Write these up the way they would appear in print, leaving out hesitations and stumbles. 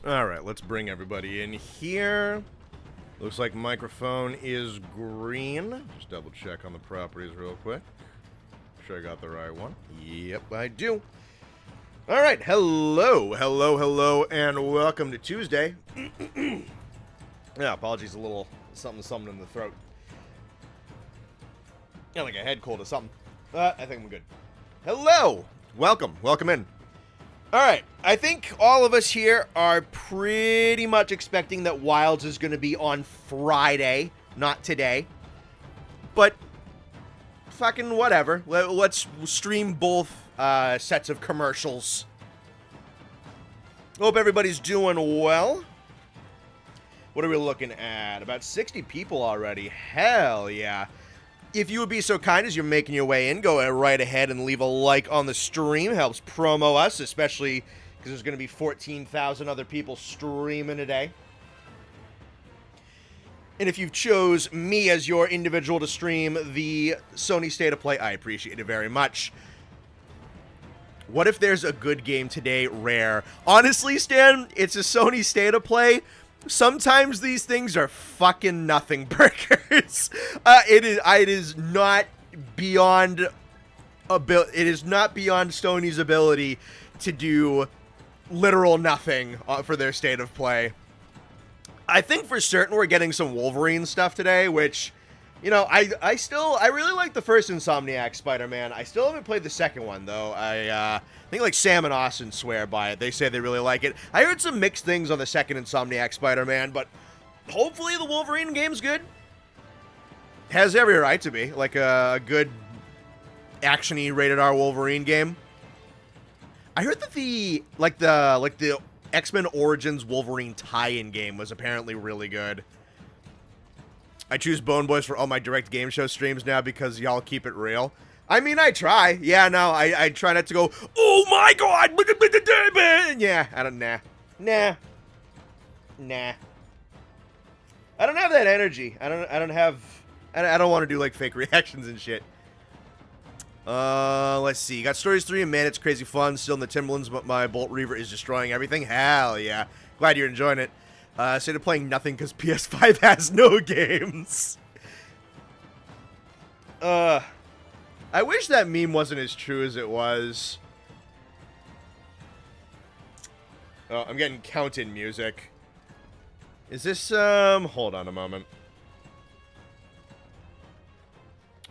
Alright, let's bring everybody in here. Looks like microphone is green. Just double check on the properties real quick. Sure I got the right one. Yep, I do. Alright, hello, and welcome to Tuesday. Yeah, apologies, a little something in the throat. Yeah, like a head cold or something. I think I'm good. Hello! Welcome in. Alright, I think all of us here are pretty much expecting that Wilds is going to be on Friday, not today. But, fucking whatever. Let's stream both sets of commercials. Hope everybody's doing well. What are we looking at? About 60 people already. Hell yeah. If you would be so kind as you're making your way in, go right ahead and leave a like on the stream. Helps promo us, especially because there's going to be 14,000 other people streaming today. And if you chose me as your individual to stream the Sony State of Play, I appreciate it very much. What if there's a good game today, Rare? Honestly, Stan, it's a Sony State of Play. Sometimes these things are fucking nothing burgers. It is not beyond Sony's ability to do literal nothing for their State of Play. I think for certain we're getting some Wolverine stuff today, which, you know, I really like the first Insomniac Spider-Man. I still haven't played the second one, though. I think, like, Sam and Austin swear by it. They say they really like it. I heard some mixed things on the second Insomniac Spider-Man, but hopefully the Wolverine game's good. Has every right to be. Like, a good action-y rated R Wolverine game. I heard that the X-Men Origins Wolverine tie-in game was apparently really good. I choose Bone Boys for all my direct game show streams now because y'all keep it real. I mean, I try. Yeah, no, I try not to go, oh my god! Yeah, I don't, nah. I don't have that energy. I don't want to do, like, fake reactions and shit. Let's see. Got Stories 3 and man, it's crazy fun. Still in the Timberlands, but my Bolt Reaver is destroying everything. Hell yeah. Glad you're enjoying it. Instead of playing nothing because PS5 has no games. I wish that meme wasn't as true as it was. Oh, I'm getting count-in music. Is this, hold on a moment.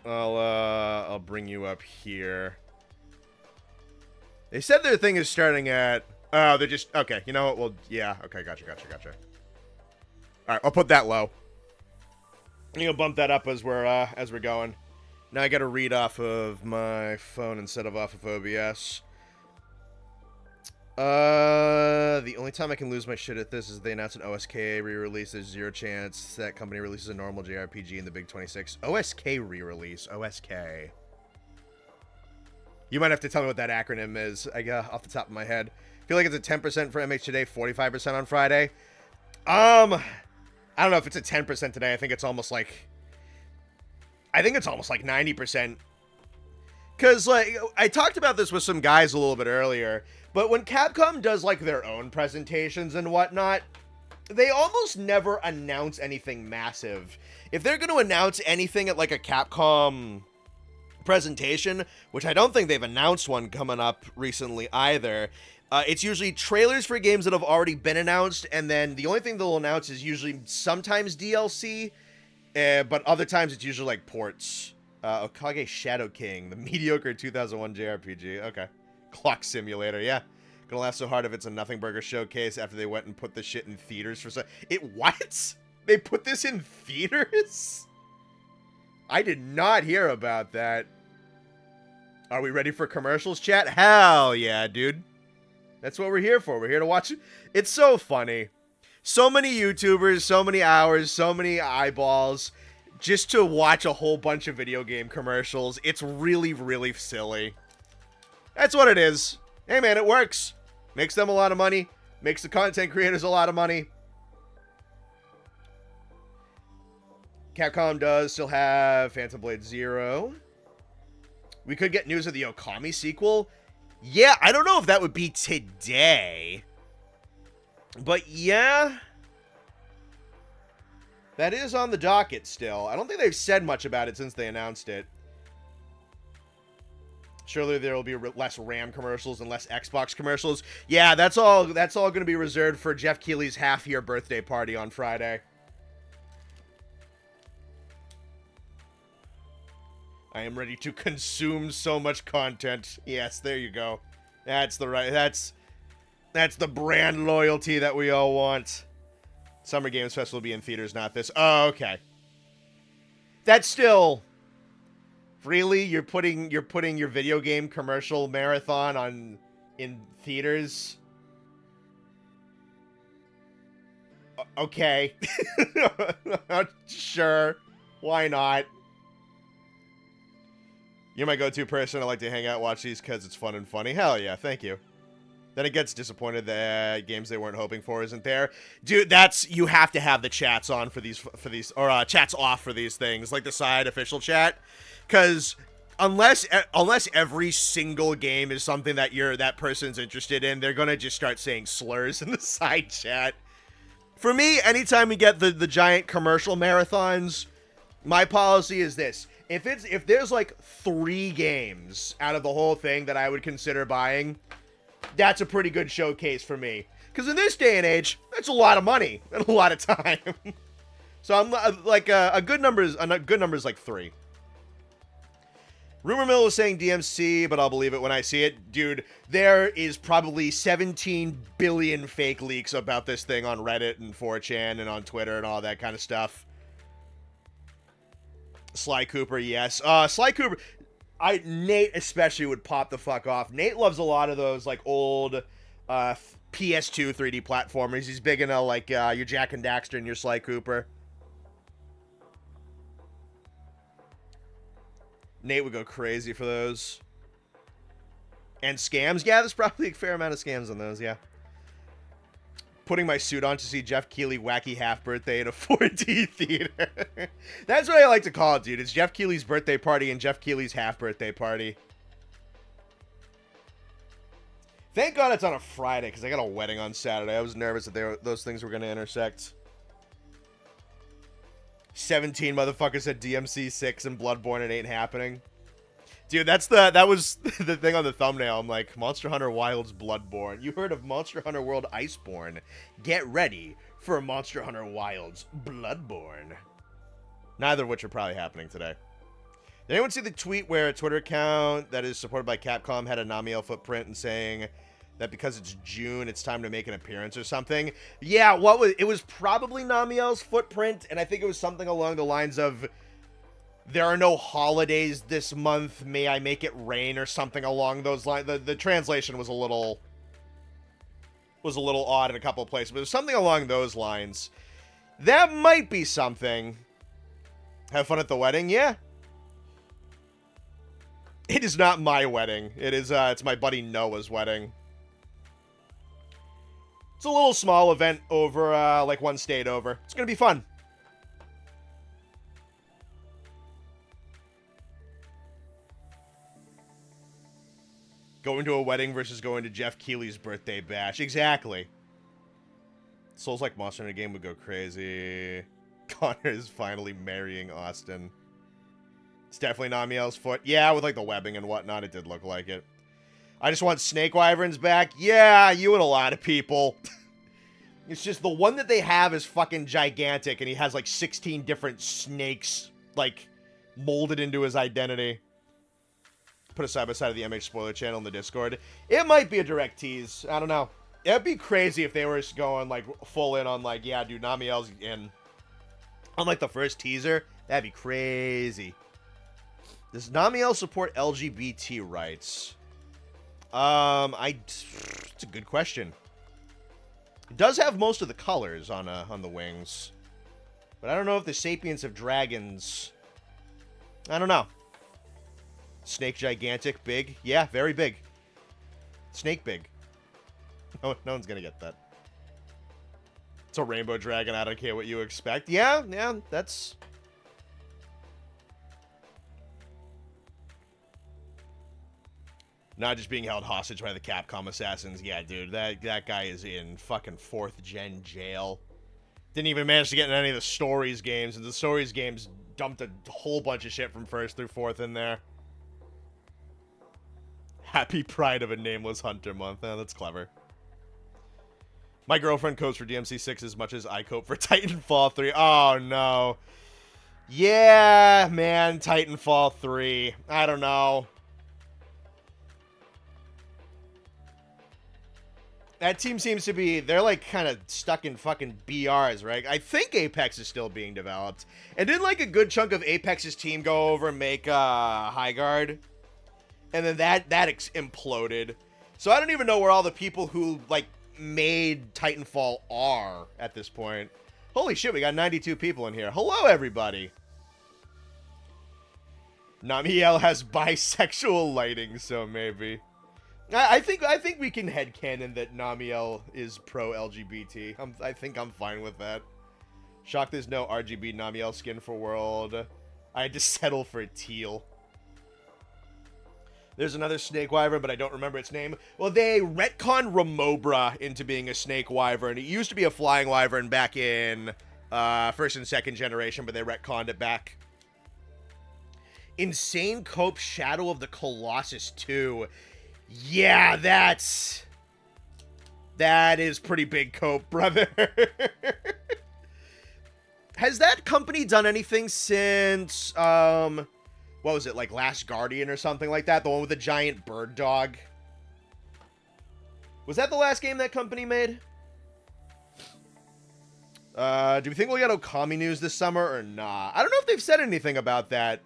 I'll bring you up here. They said their thing is starting at, oh, they're just, okay, you know what, well, yeah, okay, gotcha. Alright, I'll put that low. I'm gonna bump that up as we're going. Now I gotta read off of my phone instead of off of OBS. The only time I can lose my shit at this is they announce an OSK re-release. There's zero chance that company releases a normal JRPG in the Big 26. OSK re-release. OSK. You might have to tell me what that acronym is, I guess, off the top of my head. I feel like it's a 10% for MH today, 45% on Friday. I don't know if it's a 10% today. I think it's almost like 90%. Because, like, I talked about this with some guys a little bit earlier, but when Capcom does, like, their own presentations and whatnot, they almost never announce anything massive. If they're going to announce anything at, like, a Capcom presentation, which I don't think they've announced one coming up recently either, it's usually trailers for games that have already been announced, and then the only thing they'll announce is usually sometimes DLC, but other times it's usually like ports. Okage Shadow King, the mediocre 2001 JRPG. Okay. Clock Simulator, yeah. Gonna laugh so hard if it's a Nothing Burger showcase after they went and put this shit in theaters for what? They put this in theaters? I did not hear about that. Are we ready for commercials, chat? Hell yeah, dude. That's what we're here for. We're here to watch it. It's so funny. So many YouTubers, so many hours, so many eyeballs, just to watch a whole bunch of video game commercials. It's really, really silly. That's what it is. Hey man, it works. Makes them a lot of money. Makes the content creators a lot of money. Capcom does still have Phantom Blade Zero. We could get news of the Okami sequel. Yeah, I don't know if that would be today. But yeah, that is on the docket still. I don't think they've said much about it since they announced it. Surely there will be less RAM commercials and less Xbox commercials. Yeah, that's all going to be reserved for Jeff Keighley's half-year birthday party on Friday. I am ready to consume so much content. Yes, there you go. That's the brand loyalty that we all want. Summer Games Fest will be in theaters, not this. Oh, okay. That's still... Really? You're putting your video game commercial marathon in theaters? Okay. Sure. Why not? You're my go-to person. I like to hang out, watch these because it's fun and funny. Hell yeah, thank you. Then it gets disappointed that games they weren't hoping for isn't there. Dude, you have to have the chats on for these, or chats off for these things, like the side official chat. Because unless every single game is something that person's interested in, they're gonna just start saying slurs in the side chat. For me, anytime we get the giant commercial marathons, my policy is this: if there's like 3 games out of the whole thing that I would consider buying, that's a pretty good showcase for me. Because in this day and age, that's a lot of money and a lot of time. So I'm like a good number is like 3. Rumor Mill was saying DMC, but I'll believe it when I see it. Dude, there is probably 17 billion fake leaks about this thing on Reddit and 4chan and on Twitter and all that kind of stuff. Sly Cooper, yes. Sly Cooper, Nate especially would pop the fuck off. Nate loves a lot of those, like, old PS2 3D platformers. He's big into, like, your Jack and Daxter and your Sly Cooper. Nate would go crazy for those. And scams? Yeah, there's probably a fair amount of scams on those, yeah. Putting my suit on to see Jeff Keighley wacky half-birthday at a 4D theater. That's what I like to call it, dude. It's Jeff Keighley's birthday party and Jeff Keighley's half-birthday party. Thank God it's on a Friday, because I got a wedding on Saturday. I was nervous that those things were going to intersect. 17 motherfuckers said DMC 6 and Bloodborne, it ain't happening. Dude, that was the thing on the thumbnail. I'm like, Monster Hunter Wilds Bloodborne. You heard of Monster Hunter World Iceborne. Get ready for Monster Hunter Wilds Bloodborne. Neither of which are probably happening today. Did anyone see the tweet where a Twitter account that is supported by Capcom had a Namiel footprint and saying that because it's June, it's time to make an appearance or something? Yeah, it was probably Namiel's footprint, and I think it was something along the lines of, there are no holidays this month, may I make it rain, or something along those lines. The translation was a little odd in a couple of places, but it was something along those lines. That might be something. Have fun at the wedding? Yeah. It is not my wedding. It's my buddy Noah's wedding. It's a little small event over, like one state over. It's gonna be fun. Going to a wedding versus going to Jeff Keighley's birthday bash. Exactly. Souls like Monster Hunter game would go crazy. Connor is finally marrying Austin. It's definitely Namiel's foot. Yeah, with like the webbing and whatnot, it did look like it. I just want snake wyverns back. Yeah, you and a lot of people. It's just the one that they have is fucking gigantic, and he has like 16 different snakes, like, molded into his identity. Put it side by side of the MH spoiler channel in the Discord. It might be a direct tease. I don't know. It'd be crazy if they were going, like, full in on, like, yeah, dude, Namiel's in. On, like, the first teaser. That'd be crazy. Does Namiel support LGBT rights? It's a good question. It does have most of the colors on the wings. But I don't know if the Sapiens have dragons. I don't know. Snake gigantic, big. Yeah, very big. Snake big. No one's gonna get that. It's a rainbow dragon. I don't care what you expect. Yeah, that's... Not just being held hostage by the Capcom assassins. Yeah, dude, that guy is in fucking 4th gen jail. Didn't even manage to get in any of the Stories games, and the Stories games dumped a whole bunch of shit from 1st through 4th in there. Happy Pride of a Nameless Hunter month. Oh, that's clever. My girlfriend copes for DMC6 as much as I cope for Titanfall 3. Oh, no. Yeah, man, Titanfall 3. I don't know. That team seems to be, they're like kind of stuck in fucking BRs, right? I think Apex is still being developed. And didn't like a good chunk of Apex's team go over and make High Guard? And then that imploded. So I don't even know where all the people who like made Titanfall are at this point. Holy shit, we got 92 people in here. Hello, everybody. Namiel has bisexual lighting, so maybe. I think we can headcanon that Namiel is pro-LGBT. I think I'm fine with that. Shocked there's no RGB Namiel skin for World. I had to settle for teal. There's another Snake Wyvern, but I don't remember its name. Well, they retconned Remobra into being a Snake Wyvern. It used to be a Flying Wyvern back in 1st and 2nd generation, but they retconned it back. Insane Cope Shadow of the Colossus 2. Yeah, that is pretty big cope, brother. Has that company done anything since, what was it, like Last Guardian or something like that? The one with the giant bird dog? Was that the last game that company made? Do we think we'll get Okami news this summer or not? I don't know if they've said anything about that.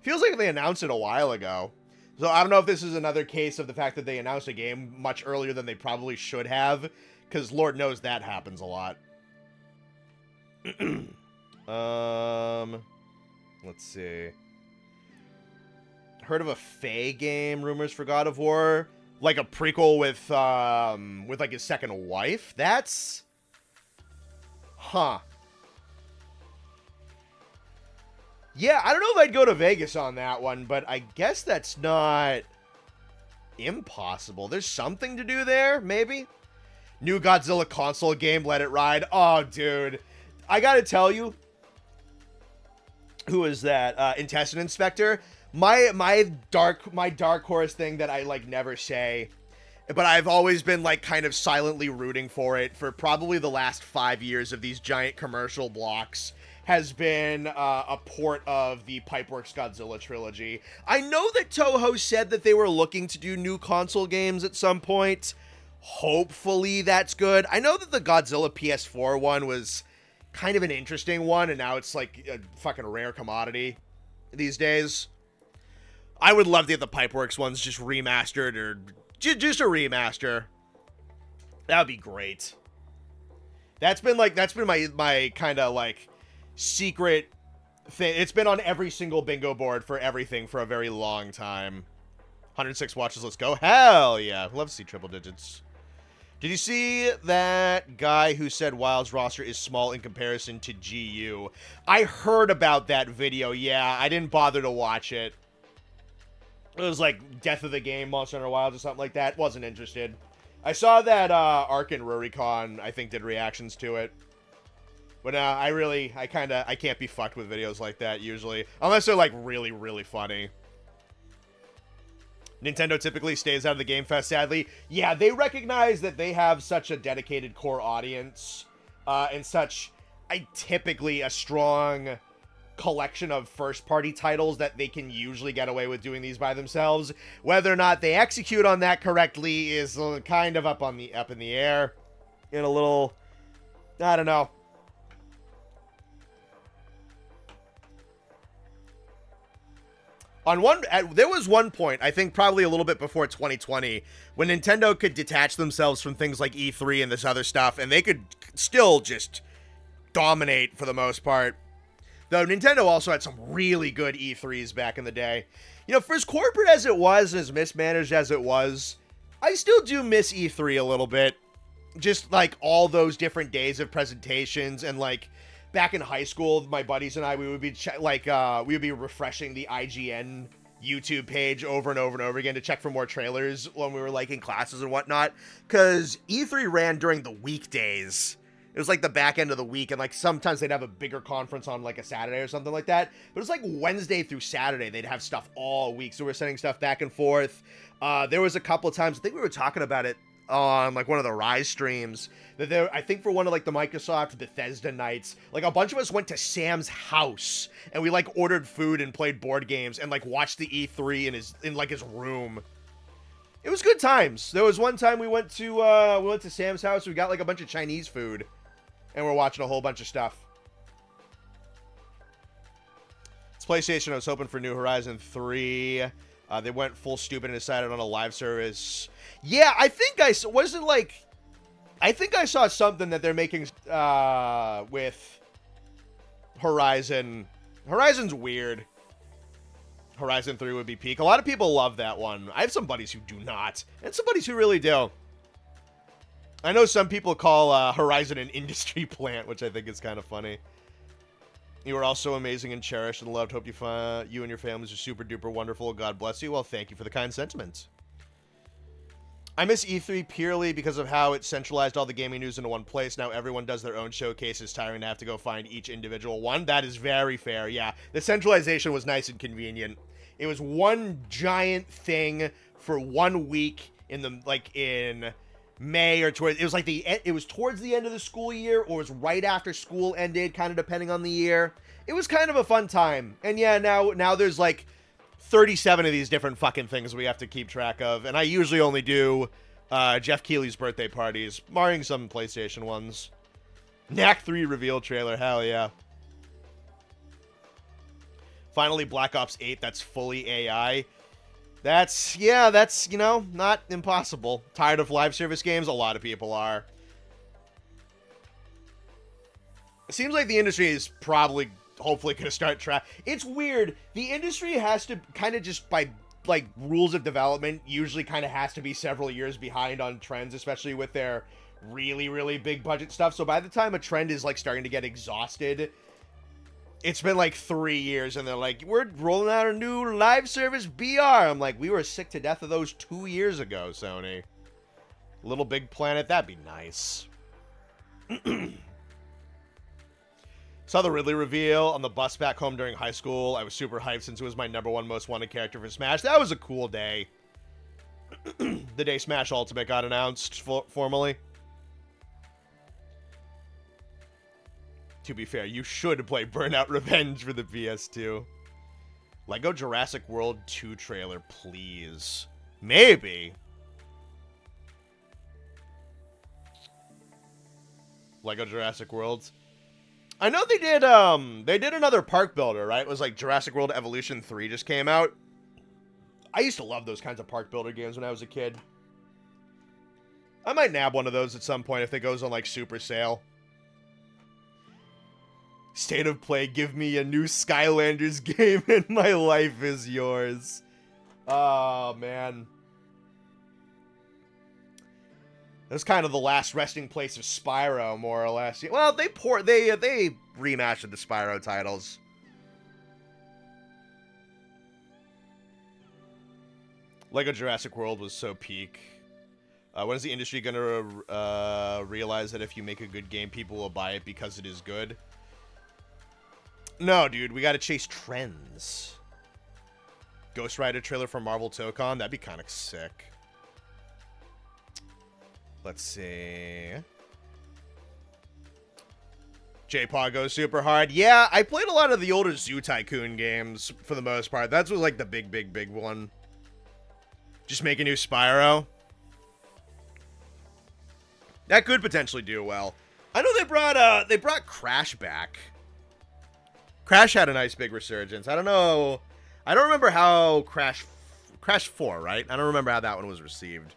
Feels like they announced it a while ago. So I don't know if this is another case of the fact that they announced a game much earlier than they probably should have, because Lord knows that happens a lot. Let's see. Heard of a Faye game, rumors for God of War? Like a prequel with like his second wife? That's... Huh. Yeah, I don't know if I'd go to Vegas on that one, but I guess that's not impossible. There's something to do there, maybe? New Godzilla console game, let it ride. Oh, dude. I gotta tell you, who is that? Intestine Inspector. My dark horse thing that I like never say, but I've always been like kind of silently rooting for it for probably the last 5 years of these giant commercial blocks, has been a port of the Pipeworks Godzilla trilogy. I know that Toho said that they were looking to do new console games at some point. Hopefully that's good. I know that the Godzilla PS4 one was kind of an interesting one, and now it's like a fucking rare commodity these days. I would love to get the Pipeworks ones just remastered, or just a remaster. That would be great. That's been my kind of like secret thing. It's been on every single bingo board for everything for a very long time. 106 watches, let's go. Hell yeah. Love to see triple digits. Did you see that guy who said WoW's roster is small in comparison to GU? I heard about that video, yeah. I didn't bother to watch it. It was like Death of the Game, Monster Hunter Wilds or something like that. Wasn't interested. I saw that Ark and Rurikon, I think, did reactions to it. But I can't be fucked with videos like that usually. Unless they're like really, really funny. Nintendo typically stays out of the Game Fest, sadly. Yeah, they recognize that they have such a dedicated core audience. And such, typically a strong collection of first-party titles that they can usually get away with doing these by themselves. Whether or not they execute on that correctly is kind of up in the air. In a little, I don't know. There was one point, I think probably a little bit before 2020, when Nintendo could detach themselves from things like E3 and this other stuff, and they could still just dominate for the most part. Though Nintendo also had some really good E3s back in the day. You know, for as corporate as it was, and as mismanaged as it was, I still do miss E3 a little bit. Just like all those different days of presentations, and like back in high school, my buddies and I, we would be refreshing the IGN YouTube page over and over and over again to check for more trailers when we were like in classes and whatnot, because E3 ran during the weekdays. It was like the back end of the week, and like sometimes they'd have a bigger conference on like a Saturday or something like that. But it was like Wednesday through Saturday, they'd have stuff all week. So we're sending stuff back and forth. There was a couple of times, I think we were talking about it on like one of the Rise streams, that there, I think for one of like the Microsoft Bethesda nights, like a bunch of us went to Sam's house and we like ordered food and played board games and like watched the E3 in like his room. It was good times. There was one time we went to Sam's house. We got like a bunch of Chinese food and we're watching a whole bunch of stuff. It's PlayStation. I was hoping for New Horizon 3. They went full stupid and decided on a live service. Yeah, I think I saw something that they're making with Horizon. Horizon's weird. Horizon 3 would be peak. A lot of people love that one. I have some buddies who do not, and some buddies who really do. I know some people call Horizon an industry plant, which I think is kind of funny. You are also amazing and cherished and loved. Hope you and your families are super duper wonderful. God bless you. Well, thank you for the kind sentiments. I miss E3 purely because of how it centralized all the gaming news into one place. Now everyone does their own showcases, tiring to have to go find each individual one. That is very fair, yeah. The centralization was nice and convenient. It was one giant thing for 1 week in May or towards, it was towards the end of the school year or it was right after school ended, kind of depending on the year. It was kind of a fun time. And yeah, now there's like 37 of these different fucking things we have to keep track of, and I usually only do Jeff Keighley's birthday parties, barring some PlayStation ones. Knack 3 reveal trailer, hell yeah. Finally, Black Ops 8, that's fully AI. That's, you know, not impossible. Tired of live service games? A lot of people are. It seems like the industry is probably, hopefully, going to start It's weird. The industry has to kind of just by, like, rules of development, usually kind of has to be several years behind on trends, especially with their really, really big budget stuff. So by the time a trend is, like, starting to get exhausted, it's been like 3 years, and they're like, we're rolling out a new live service BR. I'm like, we were sick to death of those 2 years ago, Sony. Little Big Planet, that'd be nice. Saw the Ridley reveal on the bus back home during high school. I was super hyped since it was my #1 most wanted character for Smash. That was a cool day. The day Smash Ultimate got announced formally. To be fair, you should play Burnout Revenge for the PS2. Lego Jurassic World 2 trailer, please. Maybe. Lego Jurassic World. I know they did another park builder, right? It was like Jurassic World Evolution 3 just came out. I used to love those kinds of park builder games when I was a kid. I might nab one of those at some point if it goes on like super sale. State of Play, give me a new Skylanders game and my life is yours. Oh, man. That's kind of the last resting place of Spyro, more or less. Well, they remastered the Spyro titles. Lego Jurassic World was so peak. When is the industry gonna realize that if you make a good game, people will buy it because it is good? No, dude, we gotta chase trends. Ghost Rider trailer for Marvel Tokon, that'd be kind of sick. Let's see. J-Paw goes super hard. Yeah, I played a lot of the older Zoo Tycoon games for the most part. That's was like the big one. Just make a new Spyro. That could potentially do well. I know they brought Crash back. Crash had a nice big resurgence. I don't know. I don't remember how Crash 4, right? I don't remember how that one was received.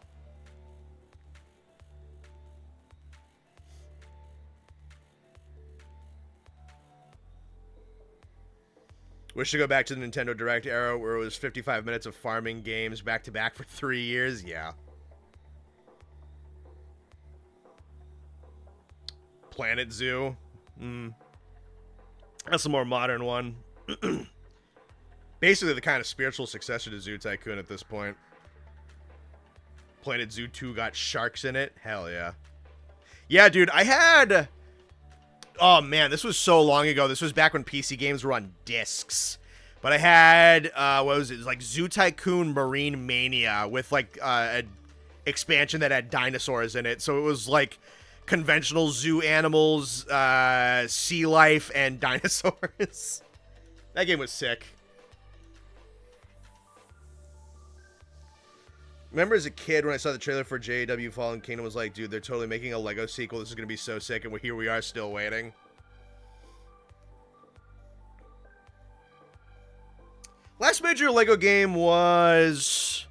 Wish to go back to the Nintendo Direct era where it was 55 minutes of farming games back to back for 3 years. Yeah. Planet Zoo. That's a more modern one. Basically the kind of spiritual successor to Zoo Tycoon at this point. Planet Zoo 2 got sharks in it. Hell yeah. Yeah, dude, I had... Oh, man, this was so long ago. This was back when PC games were on discs. But I had, what was it? It was like Zoo Tycoon Marine Mania with, like, an expansion that had dinosaurs in it. So it was, like, conventional zoo animals, sea life, and dinosaurs. That game was sick. Remember as a kid when I saw the trailer for JW Fallen Kingdom, was like, dude, they're totally making a Lego sequel. This is going to be so sick. And here we are still waiting. Last major Lego game was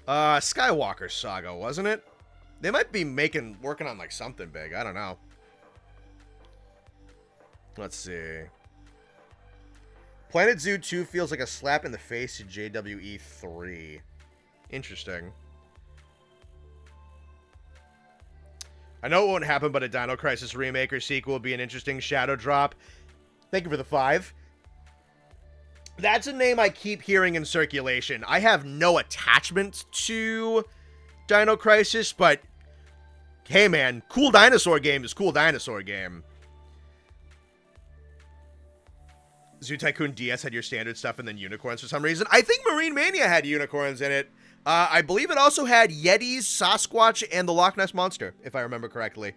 Skywalker Saga, wasn't it? They might be working on like something big. I don't know. Let's see. Planet Zoo 2 feels like a slap in the face to JWE 3. Interesting. I know it won't happen, but a Dino Crisis remake or sequel would be an interesting shadow drop. Thank you for the 5. That's a name I keep hearing in circulation. I have no attachment to Dino Crisis, but hey man, cool dinosaur game is cool dinosaur game. Zoo Tycoon DS had your standard stuff and then unicorns for some reason. I think Marine Mania had unicorns in it. I believe it also had Yetis, Sasquatch, and the Loch Ness Monster, if I remember correctly.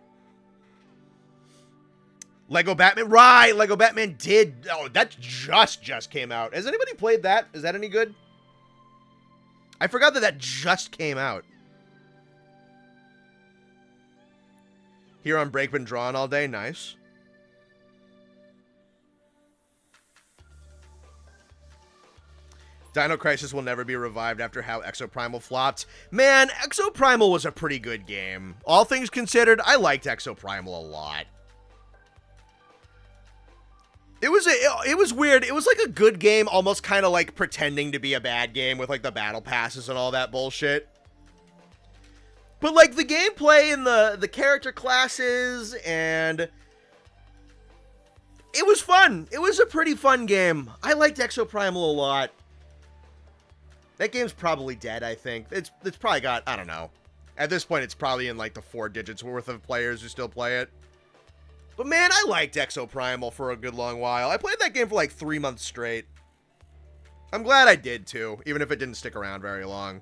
Lego Batman, right, Lego Batman did. Oh, that just came out. Has anybody played that? Is that any good? I forgot that just came out. Here on break, been drawing all day, nice. Dino Crisis will never be revived after how Exoprimal flopped. Man, Exoprimal was a pretty good game. All things considered, I liked Exoprimal a lot. It was weird. It was like a good game, almost kind of like pretending to be a bad game with like the battle passes and all that bullshit. But like the gameplay and the character classes, and it was fun. It was a pretty fun game. I liked Exoprimal a lot. That game's probably dead, I think. It's probably got, I don't know. At this point, it's probably in like the 4 digits worth of players who still play it. But man, I liked Exoprimal for a good long while. I played that game for like 3 months straight. I'm glad I did too, even if it didn't stick around very long.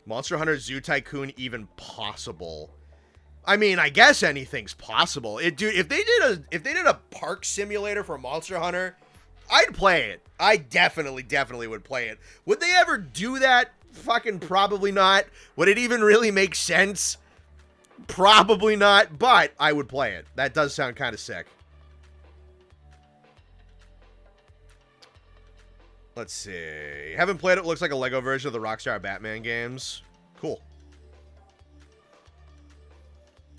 Monster Hunter Zoo Tycoon even possible? I mean, I guess anything's possible. Dude, if they did a park simulator for Monster Hunter, I'd play it. I definitely would play it. Would they ever do that? Fucking probably not. Would it even really make sense? Probably not, but I would play it. That does sound kind of sick. Let's see. Haven't played it. Looks like a Lego version of the Rockstar Batman games. Cool.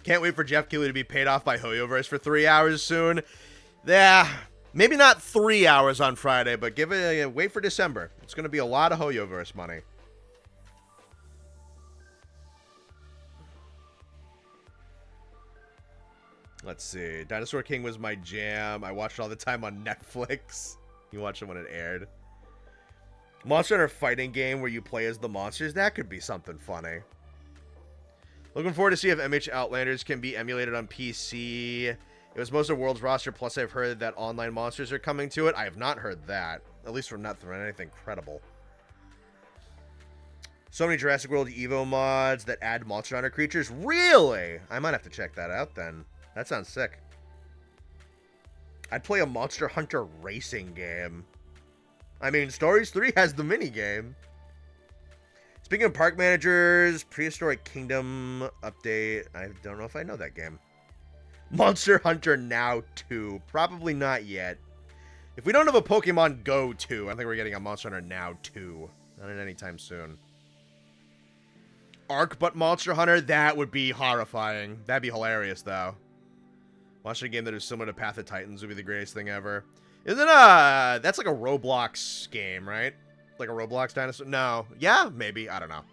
Can't wait for Jeff Keighley to be paid off by Hoyoverse for 3 hours soon. Yeah, maybe not 3 hours on Friday, but wait for December. It's going to be a lot of Hoyoverse money. Let's see. Dinosaur King was my jam. I watched it all the time on Netflix. You watched it when it aired. Monster Hunter fighting game where you play as the monsters. That could be something funny. Looking forward to see if MH Outlanders can be emulated on PC. It was most of the world's roster, plus I've heard that online monsters are coming to it. I have not heard that. At least from anything credible. So many Jurassic World Evo mods that add Monster Hunter creatures. Really? I might have to check that out then. That sounds sick. I'd play a Monster Hunter racing game. I mean, Stories 3 has the minigame. Speaking of park managers, Prehistoric Kingdom update. I don't know if I know that game. Monster Hunter Now 2. Probably not yet. If we don't have a Pokemon Go 2, I think we're getting a Monster Hunter Now 2. Not in any time soon. Ark but Monster Hunter? That would be horrifying. That'd be hilarious, though. Watching a game that is similar to Path of Titans would be the greatest thing ever. Isn't that's like a Roblox game, right? Like a Roblox dinosaur? No. Yeah, maybe. I don't know.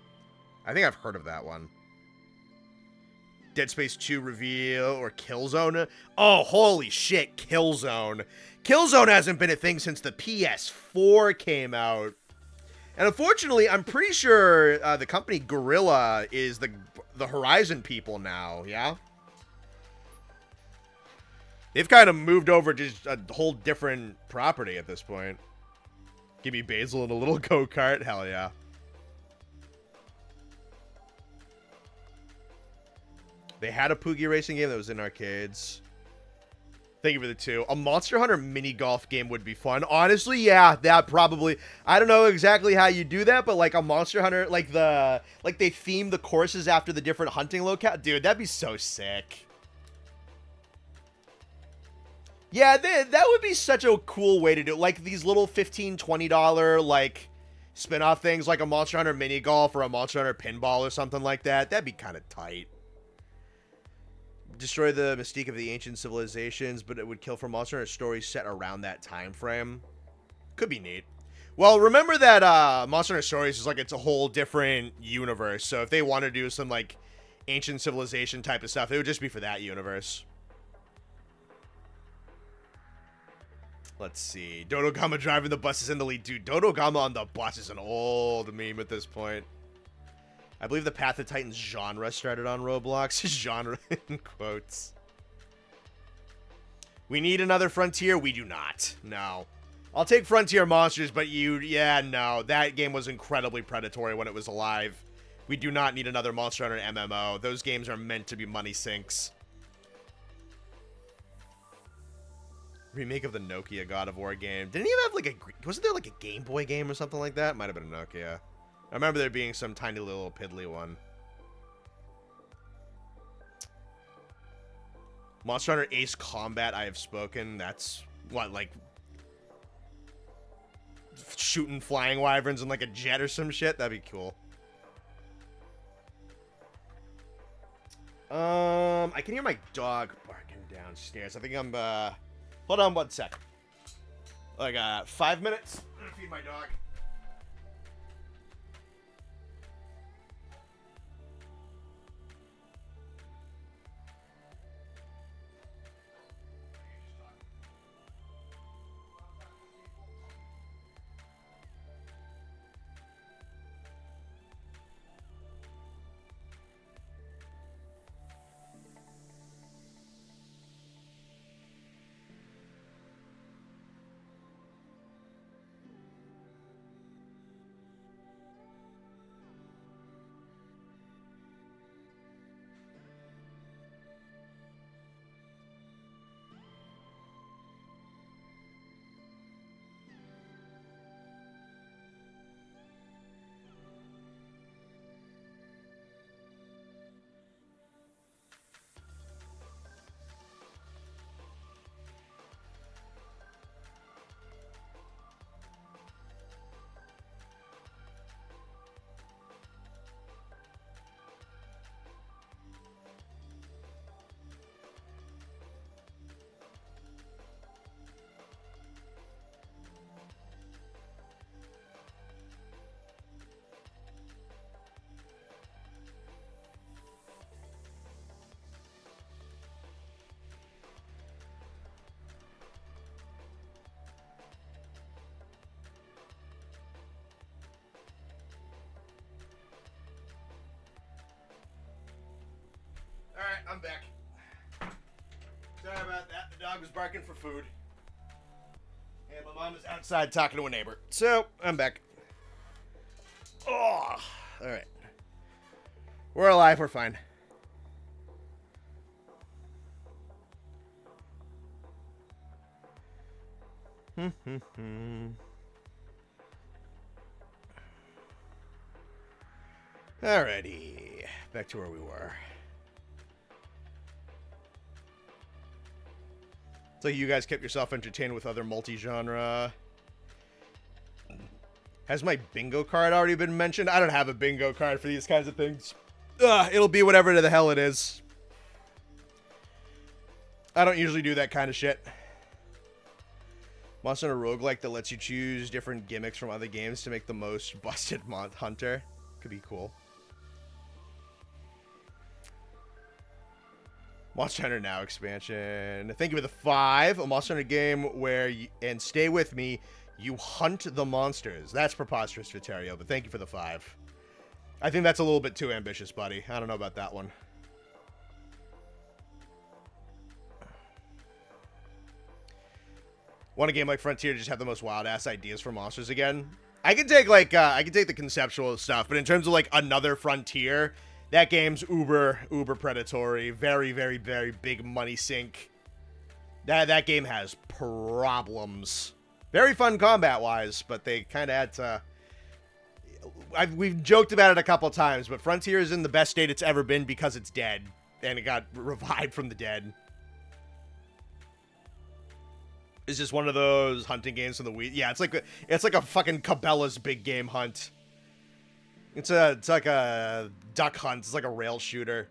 I think I've heard of that one. Dead Space 2 reveal or Killzone. Oh, holy shit, Killzone. Killzone hasn't been a thing since the PS4 came out. And unfortunately, I'm pretty sure the company Guerrilla is the Horizon people now, yeah? They've kind of moved over to just a whole different property at this point. Give me Basil in a little go-kart, hell yeah. They had a Poogie racing game that was in arcades. Thank you for the 2. A Monster Hunter mini golf game would be fun. Honestly, yeah, that probably. I don't know exactly how you do that, but like a Monster Hunter, like they theme the courses after the different hunting locales. Dude, that'd be so sick. Yeah, that would be such a cool way to do it. Like these little $15, $20 like spin-off things, like a Monster Hunter mini golf or a Monster Hunter pinball or something like that. That'd be kind of tight. Destroy the mystique of the ancient civilizations, but it would kill for Monster Hunter stories set around that time frame. Could be neat. Well, remember that Monster Hunter Stories is like it's a whole different universe. So if they want to do some like ancient civilization type of stuff, it would just be for that universe. Let's see. Dodogama driving the buses in the lead. Dude, Dodogama on the bus is an old meme at this point. I believe the Path of Titans genre started on Roblox. Genre in quotes. We need another Frontier. We do not. No. I'll take Frontier Monsters, but yeah, no. That game was incredibly predatory when it was alive. We do not need another Monster Hunter MMO. Those games are meant to be money sinks. Remake of the Nokia God of War game. Didn't he have like a... Wasn't there like a Game Boy game or something like that? Might have been a Nokia. I remember there being some tiny little piddly one. Monster Hunter Ace Combat, I have spoken. That's, what, like... shooting flying wyverns in like a jet or some shit? That'd be cool. I can hear my dog barking downstairs. I think I'm, hold on 1 sec. Like, 5 minutes. I'm gonna feed my dog. Alright, I'm back. Sorry about that. The dog was barking for food. And my mom is outside talking to a neighbor. So, I'm back. Oh, alright. We're alive, we're fine. Alrighty. Back to where we were. So you guys kept yourself entertained with other multi-genre. Has my bingo card already been mentioned? I don't have a bingo card for these kinds of things. It'll be whatever the hell it is. I don't usually do that kind of shit. Monster Hunter roguelike that lets you choose different gimmicks from other games to make the most busted hunter. Could be cool. Monster Hunter Now expansion. Thank you for the 5. A Monster Hunter game where and stay with me, you hunt the monsters. That's preposterous, Viterio, but thank you for the 5. I think that's a little bit too ambitious, buddy. I don't know about that one. Want a game like Frontier to just have the most wild ass ideas for monsters again? I can take like I can take the conceptual stuff, but in terms of like another Frontier, that game's uber predatory, very big money sink. That game has problems. Very fun combat wise, but they kind of had to. We've joked about it a couple times, but Frontier is in the best state it's ever been because it's dead, and it got revived from the dead. It's just one of those hunting games from the Wii. Yeah, it's like a fucking Cabela's big game hunt. It's like a duck hunt. It's like a rail shooter.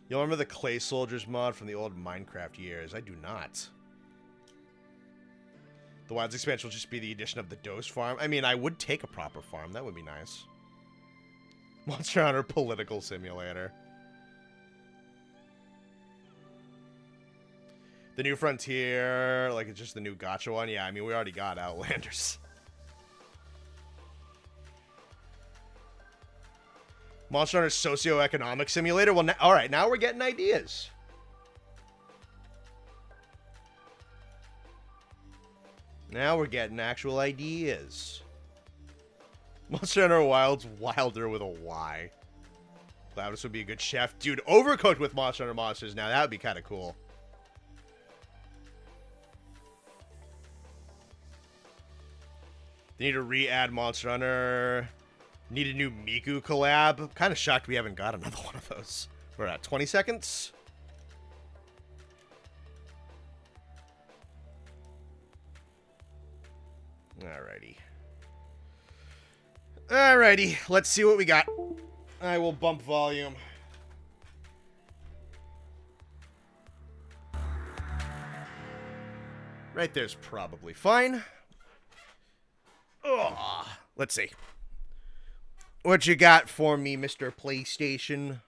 You'll remember the Clay Soldiers mod from the old Minecraft years? I do not. The Wilds expansion will just be the addition of the Dose farm. I mean, I would take a proper farm. That would be nice. Monster Hunter Political Simulator. The new Frontier, like it's just the new gacha one. Yeah, I mean, we already got Outlanders. Monster Hunter Socioeconomic Simulator. Well, all right, now we're getting ideas. Now we're getting actual ideas. Monster Hunter Wilds Wilder with a Y. Cloudus would be a good chef. Dude, Overcooked with Monster Hunter monsters now. That would be kind of cool. They need to re-add Monster Hunter. Need a new Miku collab. I'm kind of shocked we haven't got another one of those. We're at 20 seconds. Alrighty. Alrighty. Let's see what we got. I will bump volume. Right there's probably fine. Ugh. Let's see. What you got for me, Mr. PlayStation?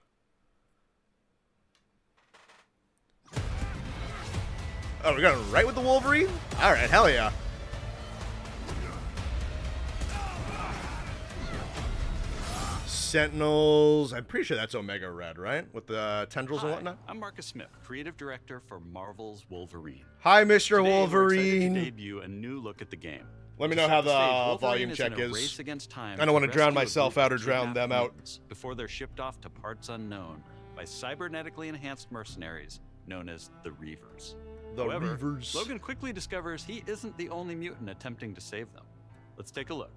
Oh, we're going right with the Wolverine? Alright, hell yeah. Sentinels. I'm pretty sure that's Omega Red, right? With the tendrils and whatnot. I'm Marcus Smith, creative director for Marvel's Wolverine. Hi, Mr. Today, Wolverine. we're excited to debut a new look at the game. Let me know how the volume check is. I don't want to drown myself out or drown them out. Before they're shipped off to parts unknown by cybernetically enhanced mercenaries known as the Reavers. However, Reavers. Logan quickly discovers he isn't the only mutant attempting to save them. Let's take a look.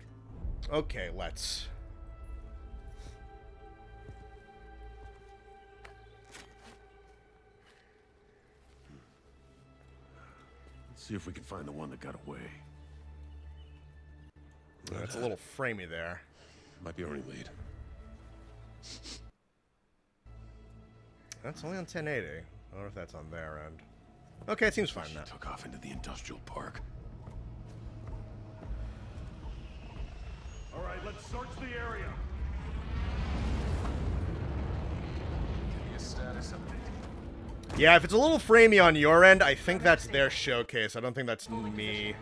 Okay, let's. Let's see if we can find the one that got away. That's a little framey there. Might be our only lead. That's only on 1080. I wonder if that's on their end. Okay, it seems fine now. Took off into the industrial park. All right, let's search the area. Give me a status update. Yeah, if it's a little framey on your end, I think that's their showcase. I don't think that's me.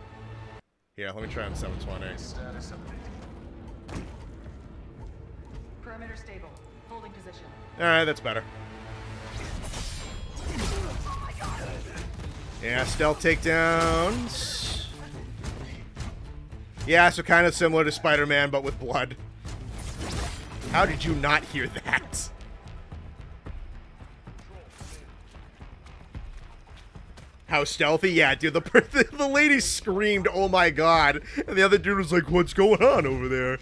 Here, let me try on 720. Status update. Perimeter stable. Holding position. Alright, that's better. Yeah, stealth takedowns. Yeah, so kind of similar to Spider-Man, but with blood. How did you not hear that? How stealthy? Yeah, dude, the lady screamed, "Oh my god," and the other dude was like, "What's going on over there?"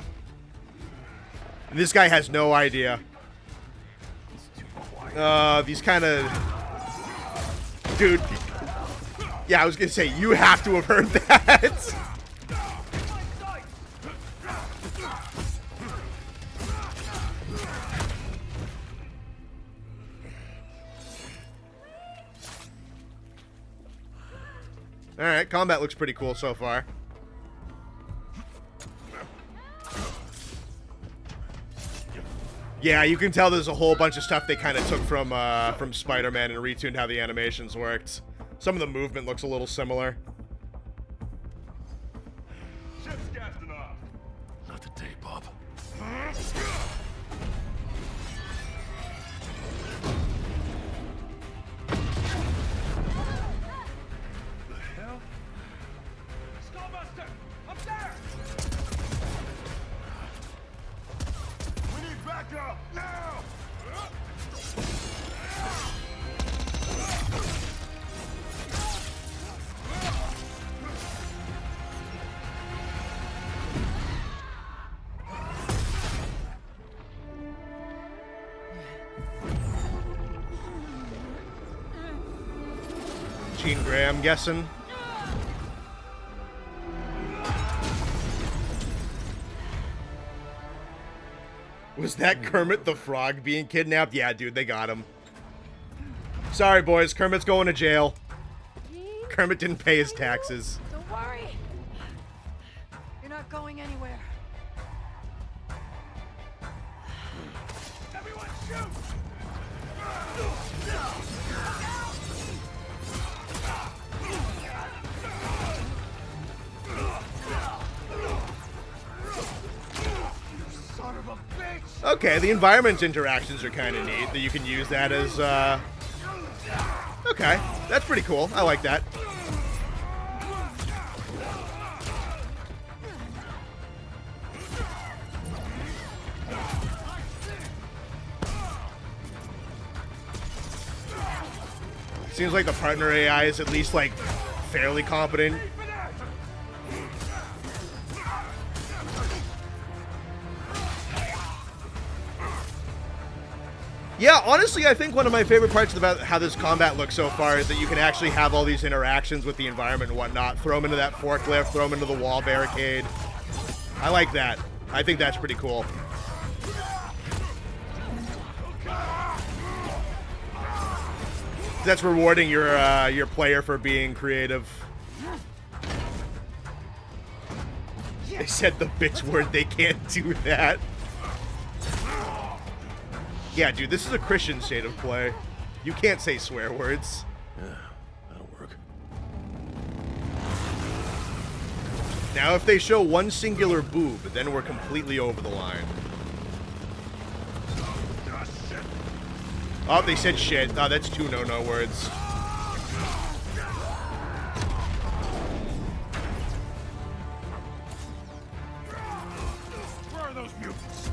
And this guy has no idea. These kind of... Dude. Yeah, I was gonna say, you have to have heard that. Alright, combat looks pretty cool so far. Yeah, you can tell there's a whole bunch of stuff they kind of took from Spider-Man and retuned how the animations worked. Some of the movement looks a little similar. Ship's gassing off. Not today, Bob. The hell? Skullbuster! Up there! We need backup now! Gene Gray, I'm guessing. Was that Kermit the Frog being kidnapped? Yeah, dude, they got him. Sorry, boys. Kermit's going to jail. Kermit didn't pay his taxes. Don't worry. You're not going anywhere. Everyone shoot! Son of a bitch! Okay, the environment interactions are kind of neat. That you can use that as, Okay, that's pretty cool. I like that. Seems like the partner AI is at least, like, fairly competent. Yeah, honestly, I think one of my favorite parts about how this combat looks so far is that you can actually have all these interactions with the environment and whatnot. Throw them into that forklift, throw them into the wall barricade. I like that. I think that's pretty cool. That's rewarding your player for being creative. They said the bitch word, they can't do that. Yeah, dude, this is a Christian state of play. You can't say swear words. Yeah, that'll work. Now, if they show one singular boob, then we're completely over the line. Oh, they said shit. Oh, that's two no-no words. Where are those mutants?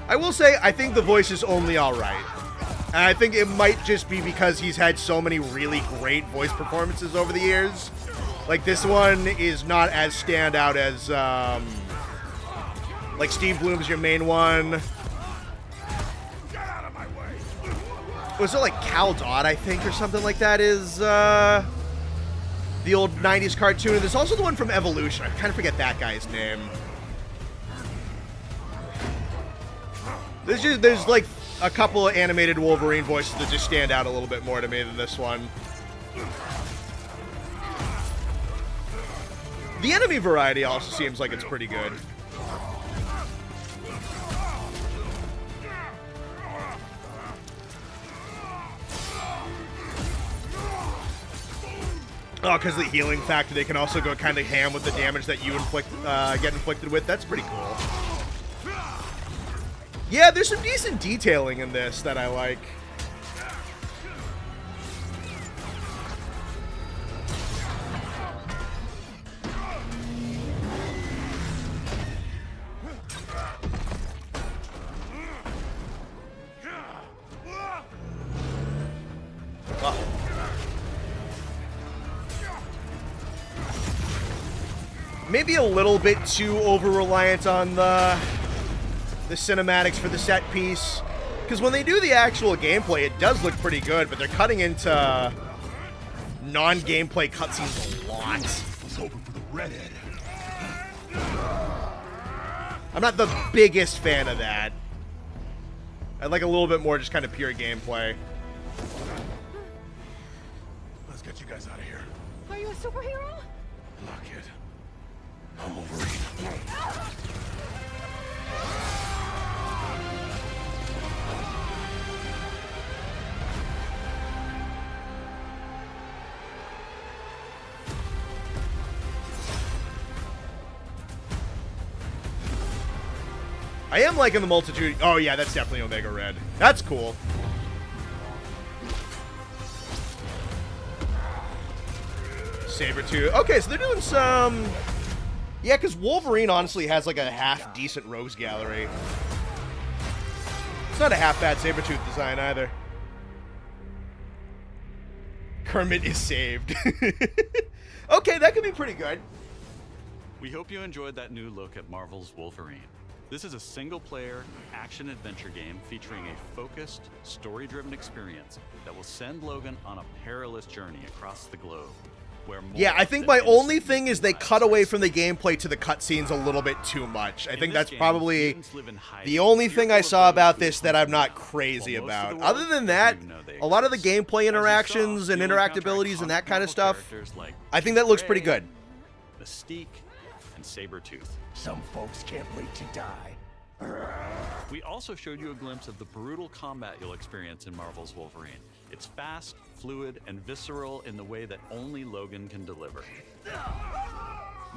I will say, I think the voice is only alright. And I think it might just be because he's had so many really great voice performances over the years. Like, this one is not as standout as, like, Steve Bloom's your main one. Get out of my way! Was it like Cal Dodd, I think, or something like that is, the old 90s cartoon. And there's also the one from Evolution. I kind of forget that guy's name. There's like a couple of animated Wolverine voices that just stand out a little bit more to me than this one. The enemy variety also seems like it's pretty good. Oh, because of the healing factor, they can also go kind of ham with the damage that you get inflicted with. That's pretty cool. Yeah, there's some decent detailing in this that I like. Uh-oh. Maybe a little bit too over-reliant on the cinematics for the set piece. Because when they do the actual gameplay, it does look pretty good, but they're cutting into non-gameplay cutscenes a lot. Was hoping for the redhead. I'm not the biggest fan of that. I'd like a little bit more just kind of pure gameplay. Let's get you guys out of here. Are you a superhero? Look it. I'm Wolverine. I am liking the multitude. Oh, yeah, that's definitely Omega Red. That's cool. Sabretooth. Okay, so they're doing some... Yeah, because Wolverine honestly has like a half-decent rogues gallery. It's not a half-bad Sabretooth design either. Kermit is saved. Okay, that could be pretty good. We hope you enjoyed that new look at Marvel's Wolverine. This is a single-player, action-adventure game featuring a focused, story-driven experience that will send Logan on a perilous journey across the globe. Yeah, I think my only thing is they cut away from the gameplay to the cutscenes a little bit too much. I think that's probably the only thing I saw about this that I'm not crazy about. Other than that, a lot of the gameplay interactions and interactabilities and that kind of stuff, I think that looks pretty good. Mystique and Sabretooth. Some folks can't wait to die. We also showed you a glimpse of the brutal combat you'll experience in Marvel's Wolverine. It's fast, fluid, and visceral in the way that only Logan can deliver.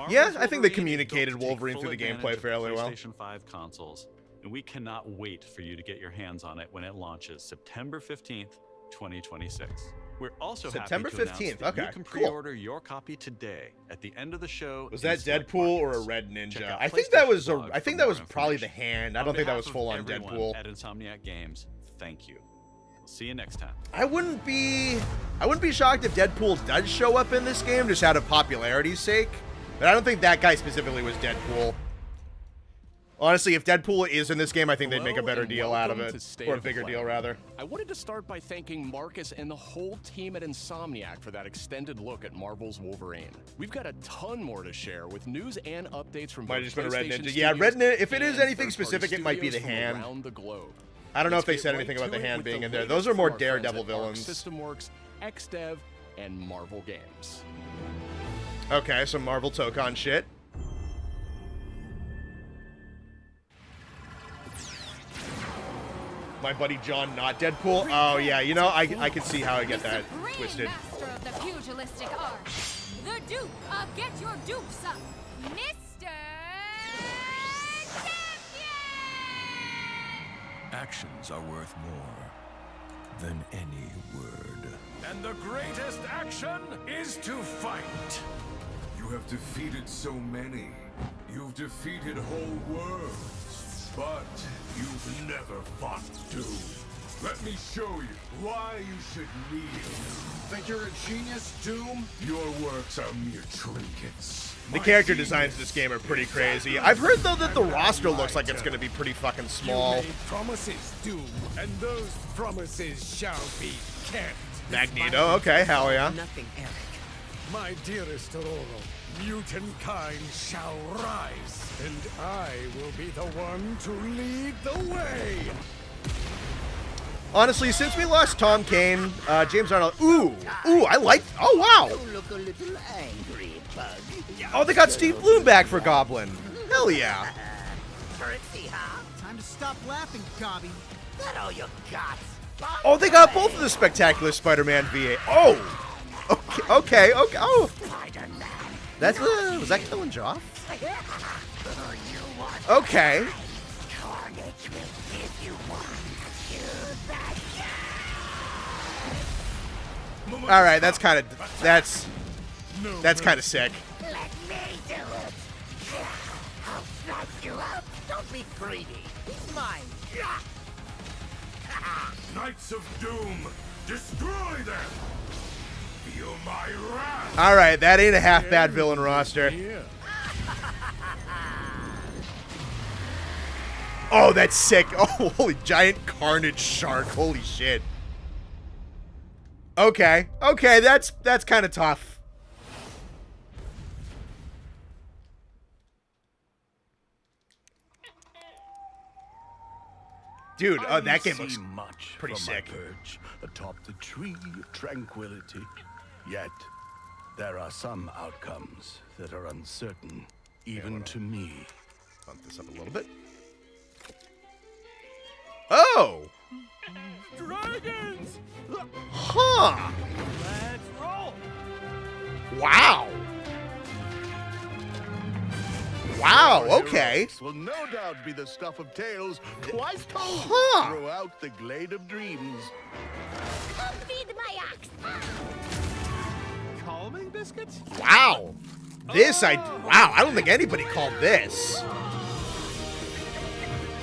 Yeah, I think they communicated Wolverine through the gameplay fairly well. PlayStation 5 consoles, and we cannot wait for you to get your hands on it when it launches September 15th, 2026. We're also September happy to 15th. announce that Okay, you can cool. pre-order your copy today at the end of the show. Was that select Deadpool or a markets. Red Check Ninja? out I think that PlayStation was blog I think for that more was probably the information. hand. I don't think that behalf was of full on everyone Deadpool. At Insomniac Games, thank you. We'll see you next time. I wouldn't be shocked if Deadpool does show up in this game just out of popularity's sake. But I don't think that guy specifically was Deadpool. Honestly, if Deadpool is in this game, I think they'd make a better deal out of it. Or a bigger deal, rather. I wanted to start by thanking Marcus and the whole team at Insomniac for that extended look at Marvel's Wolverine. We've got a ton more to share with news and updates from Might have just both been a Red PlayStation Ninja. Yeah, studios Red Ninja. If it is and anything third-party specific, it might be the studios from hand. around the globe. I don't know if Let's they get said right anything to about the it hand with being the in there. latest Those are more from our friends Daredevil at Arc villains. SystemWorks, XDev, and Marvel Games. Okay, some Marvel Tokon shit. My buddy John, not Deadpool. Oh yeah, you know, I can see how I get that twisted. Master of the pugilistic art, the Duke of Get Your Dukes Up, Mr. Champion! Actions are worth more than any word. And the greatest action is to fight. You have defeated so many. You've defeated whole worlds. But you've never fought Doom. Let me show you why you should kneel. Think you're a genius, Doom? Your works are mere trinkets. The character designs in this game are pretty crazy. I've heard though that the roster looks like it's gonna be pretty fucking small. You made promises, Doom, and those promises shall be kept. Magneto, okay, hell yeah. Nothing, Eric. My dearest Aurora, mutant kind shall rise, and I will be the one to lead the way. Honestly, since we lost Tom Kane, James Arnold, ooh, I like, oh wow. Look a little angry, bug. Oh, they got Steve Bloom back for Goblin. Hell yeah. Curtsy, huh? Time to stop laughing, Gobby. That all you got? Oh, they got both of the Spectacular Spider-Man VA. Oh, okay. Oh, that's was that Killing Joff? Okay. All right, that's kind of sick. Let me do it. I'll snap you up. Don't be greedy. He's mine. Knights of Doom, destroy them! Feel my wrath! All right, that ain't a half bad villain roster. Yeah. Oh, that's sick. Oh, holy giant carnage shark. Holy shit. Okay, that's kind of tough. Dude, that game looks pretty sick. Perch atop the tree of tranquility. Yet, there are some outcomes that are uncertain, even to me. Bump this up a little bit. Oh! Dragons! Huh! Let's roll! Wow! Wow, Your okay. heroics will no doubt be the stuff of tales twice told Huh. throughout the Glade of Dreams. Come feed my ox. Calming biscuits? Wow. Wow, I don't think anybody called this.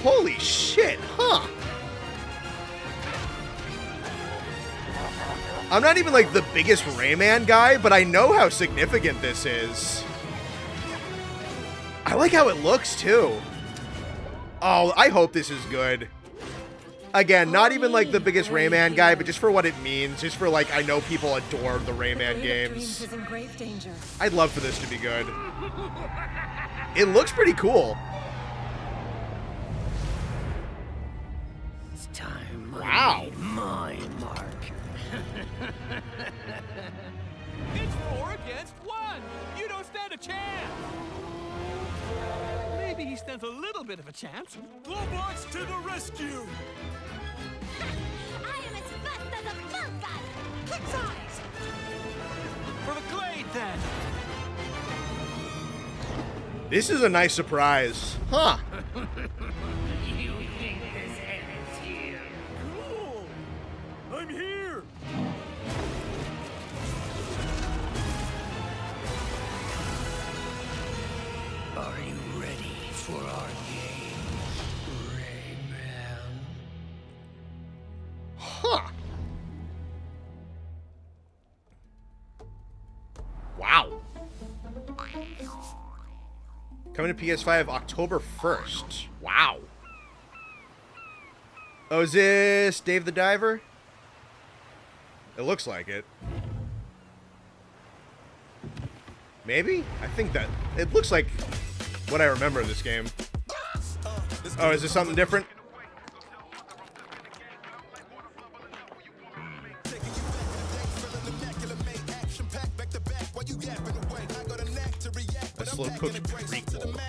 Holy shit, huh? I'm not even like the biggest Rayman guy, but I know how significant this is. I like how it looks too. Oh, I hope this is good. Again, not even like the biggest Rayman guy, but just for what it means. Just for like, I know people adore the Rayman games. Is in grave danger. I'd love for this to be good. It looks pretty cool. It's time. Wow. My mark. It's 4 against 1. You don't stand a chance. Maybe he stands a little bit of a chance. Robots to the rescue! I am as fast as a falcon. Kick size. For the glade, then. This is a nice surprise. Huh. You think this ends here? Cool! I'm here! Are you ready for our game, Rayman? Huh. Wow. Coming to PS5 October 1st. Wow. Oh, is this Dave the Diver? It looks like it. Maybe? I think that... It looks like what I remember of this game. Oh, is this something different? A slow cooked prequel.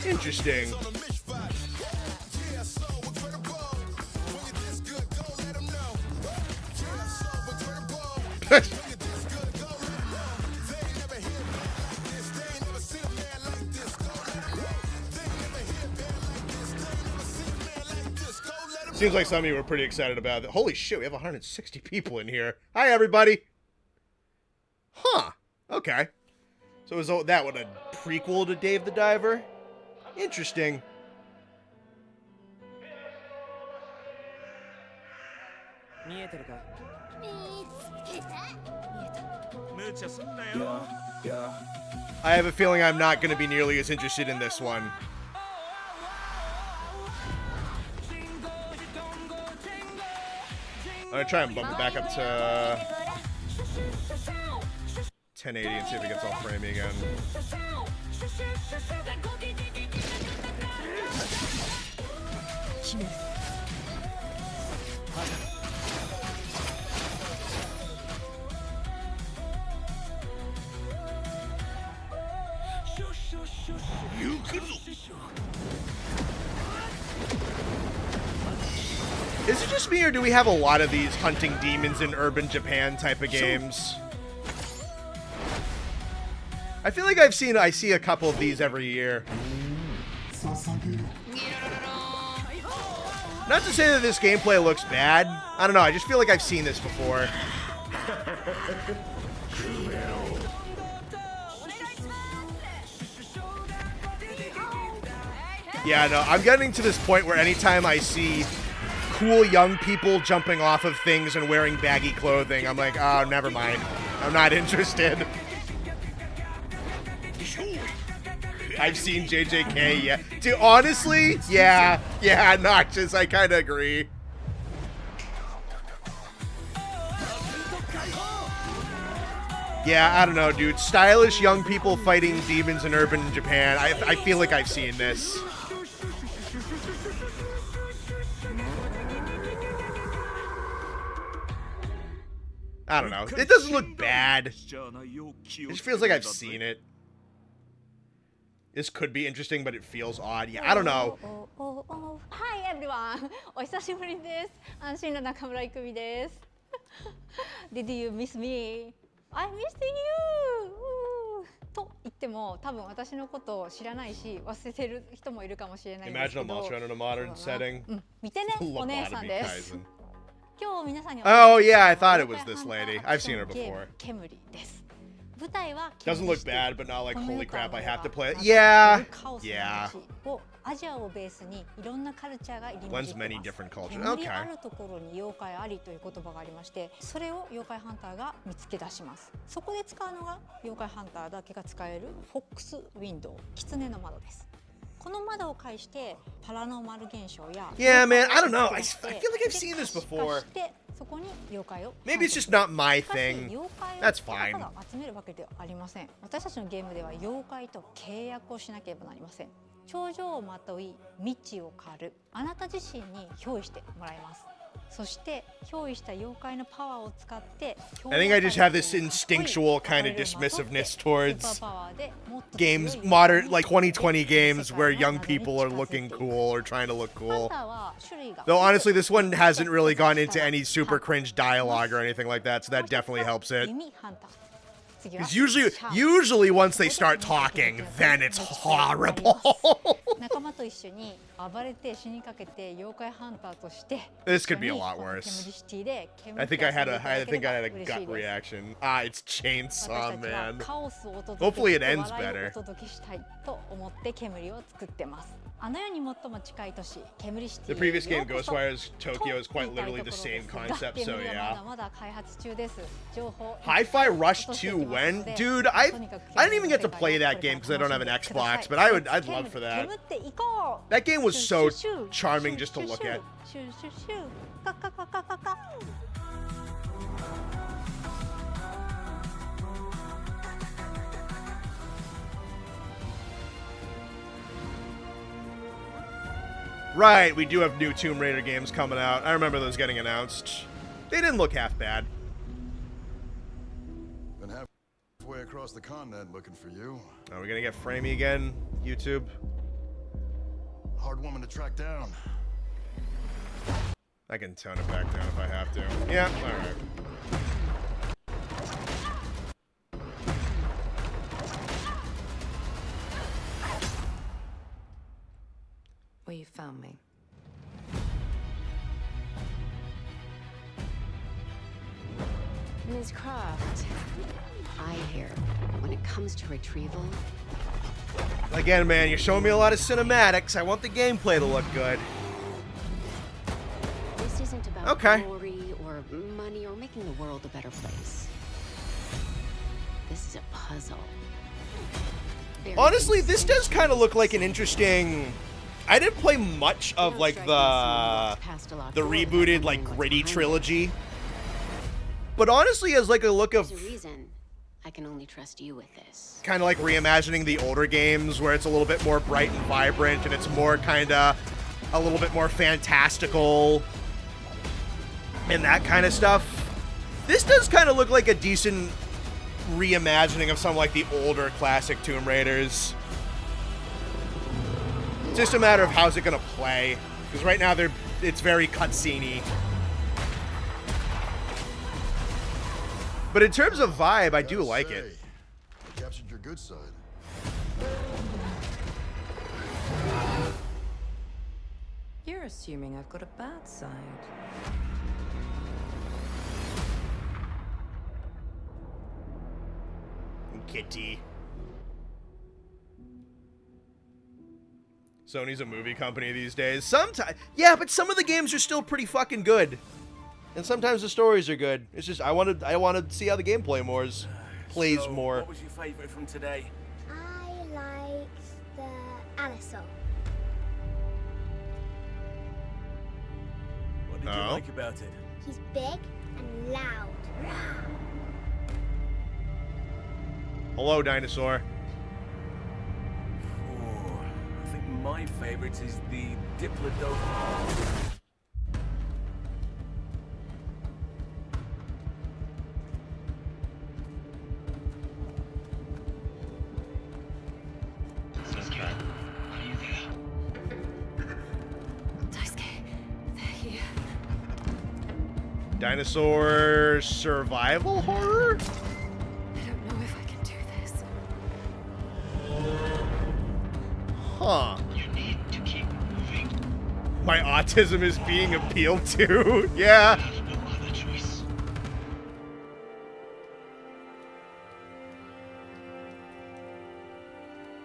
Interesting. Seems like some of you were pretty excited about it. Holy shit, we have 160 people in here. Hi, everybody. Huh. Okay. So is that what, a prequel to Dave the Diver? Interesting. I have a feeling I'm not going to be nearly as interested in this one. I'm going to try and bump it back up to 1080 and see if it gets all framey again. Is it just me, or do we have a lot of these hunting demons in urban Japan type of games? I feel like I see a couple of these every year. Not to say that this gameplay looks bad. I don't know, I just feel like I've seen this before. Yeah, no, I'm getting to this point where anytime I see cool young people jumping off of things and wearing baggy clothing, I'm like, oh, never mind. I'm not interested. I've seen JJK, yeah. Dude, honestly, yeah, Noxious, I kind of agree. Yeah, I don't know, dude. Stylish young people fighting demons in urban Japan. I feel like I've seen this. I don't know. It doesn't look bad. It just feels like I've seen it. This could be interesting, but it feels odd. Yeah, I don't know. Hi everyone! お久しぶりです。安心の中村郁美です。Did you miss me? I missed you! と言っても多分私のことを知らないし忘れてる人もいるかもしれないんですけ Imagine a ど。 monster in a modern setting. 見てね、お姉さんです。今日皆さんに Oh yeah, I thought it was this lady. I've seen her before. 煙です。舞台は Doesn't look bad, but not like holy crap, I have to play it. Yeah, yeah. アジアをベースにいろんなカルチャーが入り混じ Blends って many ます。 different cultures. 煙 Okay. あるところに妖怪ありという言葉がありまして、それを妖怪ハンターが見つけ出します。そこで使うのが妖怪ハンターだけが使えるフォックスウィンドウ、狐の窓です。この窓を介してパラノーマル現象や Yeah, man, I don't know. I feel like I've seen this before. そこに妖怪を Maybe it's just not my thing. That's fine. 集めるわけではありません。私たちのゲームでは妖怪と契約をしなければなりません。頂上をまとい未知を狩るあなた自身に憑依してもらいます。そして憑依した妖怪のパワーを使って I think I just have this instinctual kind of dismissiveness towards games, modern, like 2020 games where young people are looking cool or trying to look cool. Though honestly, this one hasn't really gone into any super cringe dialogue or anything like that, so that definitely helps it. Because usually once they start talking, then it's horrible. This could be a lot worse. I think I had a gut reaction. Ah, it's Chainsaw Man. Hopefully it ends better. The previous game, Ghostwire's Tokyo, is quite literally the same concept, so yeah. Hi-Fi Rush 2 when? Dude, I didn't even get to play that game because I don't have an Xbox, but I'd love for that. That game was so charming just to look at. Right, we do have new Tomb Raider games coming out. I remember those getting announced. They didn't look half bad. Been halfway across the continent looking for you. Are we gonna get Framey again, YouTube? Hard woman to track down. I can tone it back down if I have to. Yeah, alright. Well, you found me. Ms. Croft, I hear when it comes to retrieval... Again, man, you're showing me a lot of cinematics. I want the gameplay to look good. This isn't about glory or money or making the world a better place. This is a puzzle. Honestly, this does kind of look like an interesting... I didn't play much of like the rebooted like Gritty trilogy, but honestly, has like a look of I can only trust you with this. Kind of like reimagining the older games, where it's a little bit more bright and vibrant, and it's more kind of a little bit more fantastical and that kind of stuff. This does kind of look like a decent reimagining of some like the older classic Tomb Raiders. It's just a matter of how's it gonna play, because right now it's very cutscene-y. But in terms of vibe, I do like it. You captured your good side. You're assuming I've got a bad side. Kitty. Sony's a movie company these days. Sometimes, yeah, but some of the games are still pretty fucking good, and sometimes the stories are good. It's just I want to see how the gameplay plays more. What was your favorite from today? I liked the Alisol. What did you like about it? He's big and loud. Hello, dinosaur. My favorite is the Diplodocus. Dinosaur survival horror? I don't know if I can do this. Huh. My autism is being appealed to. Yeah.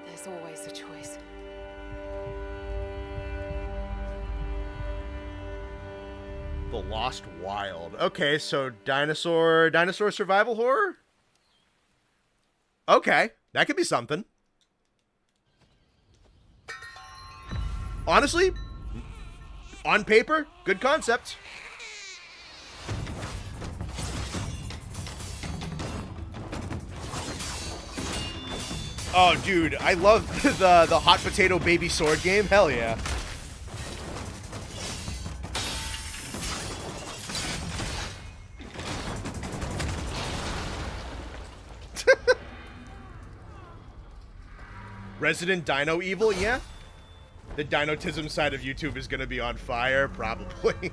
There's always a choice. The Lost Wild. Okay, so dinosaur survival horror? Okay, that could be something. Honestly, on paper, good concept. Oh, dude, I love the hot potato baby sword game. Hell yeah. Resident Dino Evil, yeah. The dinotism side of YouTube is gonna be on fire, probably.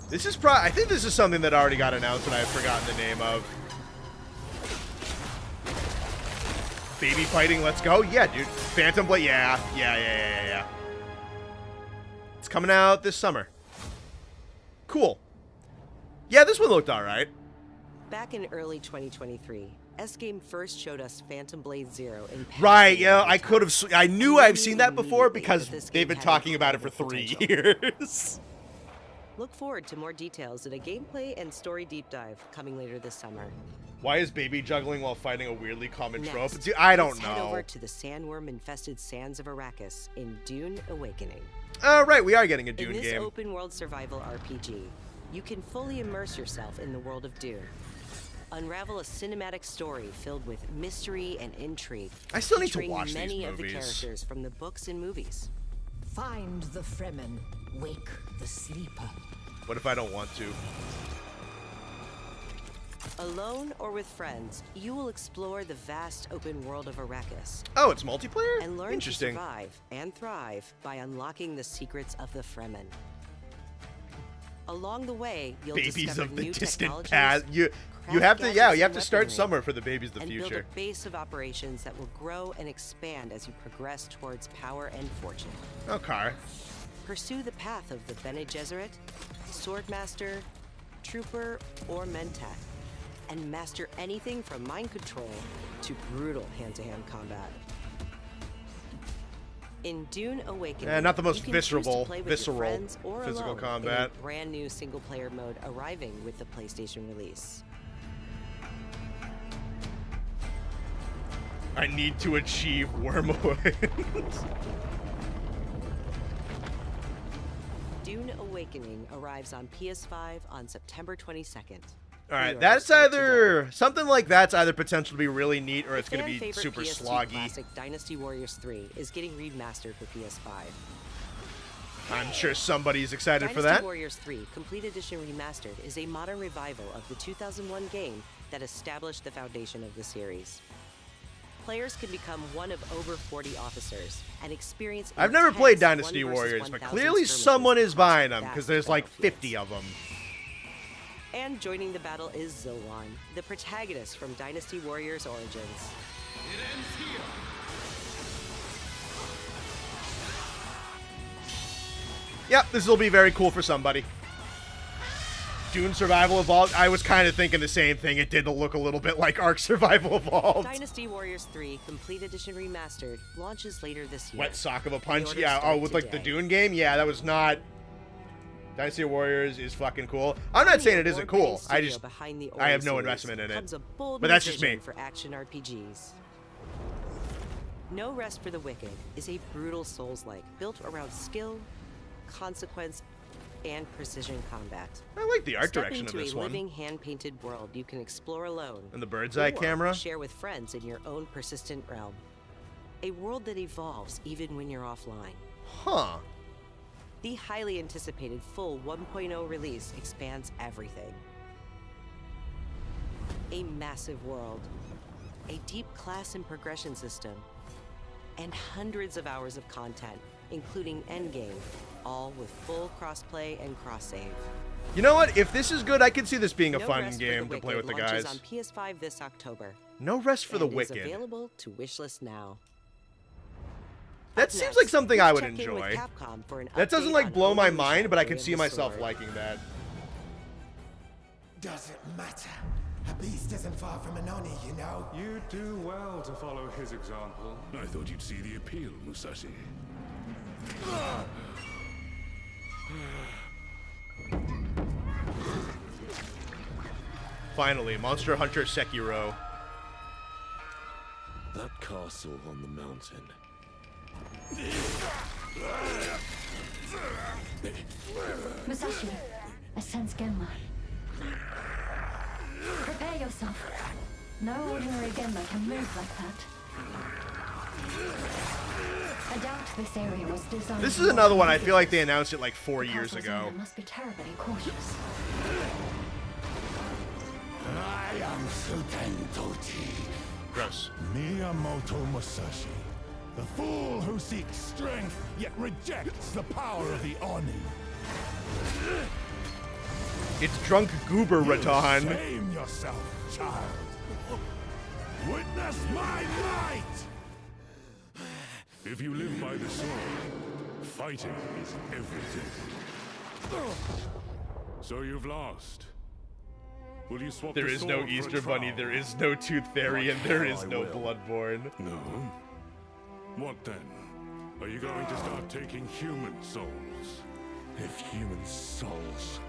This is I think this is something that already got announced and I've forgotten the name of. Baby fighting, let's go. Yeah, dude. Phantom Blade, yeah. It's coming out this summer. Cool. Yeah, this one looked alright. Back in early 2023, S-Game first showed us Phantom Blade Zero in Right, yeah, I could have... I knew I've seen that before because they've been talking about it for 3 years. Look forward to more details in a gameplay and story deep dive coming later this summer. Why is baby juggling while fighting a weirdly common trope? Next, I don't let's head over know. to the sandworm-infested sands of Arrakis in Dune Awakening. Oh, right, we are getting a Dune in this game. open-world survival RPG, you can fully immerse yourself in the world of Dune. Unravel a cinematic story filled with mystery and intrigue. I still need to featuring watch these many of the movies. characters from the books and movies. Find the Fremen, wake the sleeper. What if I don't want to? Alone or with friends, you will explore the vast open world of Arrakis. Oh, it's multiplayer? And learn to Interesting. survive and thrive by unlocking the secrets of the Fremen. Along the way, you'll Babies discover of the new distant technologies, past. You craft have to, yeah, gadgets you have and to start weaponry, somewhere for the babies of the and future. build a base of operations that will grow and expand as you progress towards power and fortune. Okay. Pursue the path of the Bene Gesserit, Swordmaster, Trooper, or Mentat, and master anything from mind control to brutal hand-to-hand combat. In Dune Awakening, not the most you can choose to visceral play with your friends or physical alone combat. in a brand new single-player mode arriving with the PlayStation release. I need to achieve wormwood. Dune Awakening arrives on PS5 on September 22nd. All right, that's either something like that's either potential to be really neat or it's going to be Fan-favorite super PS2 sloggy. classic Dynasty Warriors 3 is getting remastered for PS5. I'm sure somebody's excited Dynasty for that. Warriors 3 Complete Edition Remastered is a modern revival of the 2001 game that established the foundation of the series. Players can become one of over 40 officers and experience. I've never played intense Dynasty 1 versus Warriors, but 1,000 clearly skirmishes someone is across buying them vast because there's like battlefields. 50 of them. And joining the battle is Zilwan, the protagonist from Dynasty Warriors Origins. It ends here. Yep, this will be very cool for somebody. Dune Survival Evolved. I was kind of thinking the same thing. It did look a little bit like Ark Survival Evolved. Dynasty Warriors 3 Complete Edition Remastered launches later this year. Wet sock of a punch. Pre-orders Yeah, start oh, with like the today. Dune game? Yeah, that was not... Dynasty Warriors is fucking cool. I'm not saying it isn't cool. I just... I have no investment in it. Comes a bold But that's just vision me. for action RPGs. No Rest for the Wicked is a brutal Souls-like built around skill, consequence, and precision combat. I like the art Step direction of into this a one. living, hand-painted world you can explore alone. And the bird's eye or camera. share with friends in your own persistent realm. A world that evolves even when you're offline. Huh. The highly anticipated full 1.0 release expands everything. A massive world, a deep class and progression system, and hundreds of hours of content, including Endgame, all with full crossplay and cross-save. You know what? If this is good, I can see this being a No fun Rest for game the to play with Wicked the launches guys. on PS5 this October. No Rest for the and Wicked. Is available to wishlist now. That Up seems next, like something I would check in with enjoy. Capcom for an That doesn't update like on blow my Onimusha mind, but I can Way see of the myself Sword. liking that. Doesn't matter. A beast isn't far from an Oni, you know. You do well to follow his example. I thought you'd see the appeal, Musashi. Finally, Monster Hunter Sekiro. That castle on the mountain. Musashi, I sense Genma. Prepare yourself. No ordinary Genma can move like that. I doubt this area was designed. This is another one. I feel like they announced it like 4 years Castle's ago. owner must be terribly cautious. I am Suten Tochi. Gross. Miyamoto Musashi. The fool who seeks strength, yet rejects the power of the Oni. It's Drunk Goober Raton. Shame yourself, child. Witness my might! If you live by the sword, fighting is everything. So you've lost. Will you swap There the is no sword for a Easter Bunny, trowel? there is no Tooth Fairy, and there is I no will. Bloodborne. No? What then? Are you going to start taking human souls? If human souls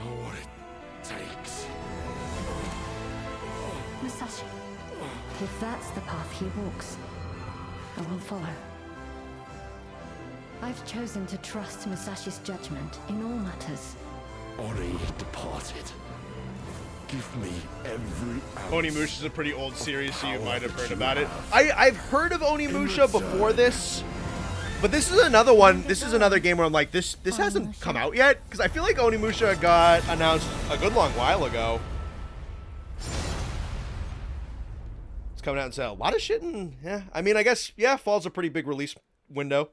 are what it takes. Musashi, if that's the path he walks, I will follow. I've chosen to trust Musashi's judgment in all matters. Ori departed. Give me every ounce. Onimusha is a pretty old series, so you Power might have that heard you about it. have. I've heard of Onimusha before this, but this is another one. This is another game where I'm like, this hasn't come out yet, because I feel like Onimusha got announced a good long while ago. It's coming out and sale. A lot of shit, and yeah, I mean, I guess yeah, fall's a pretty big release window.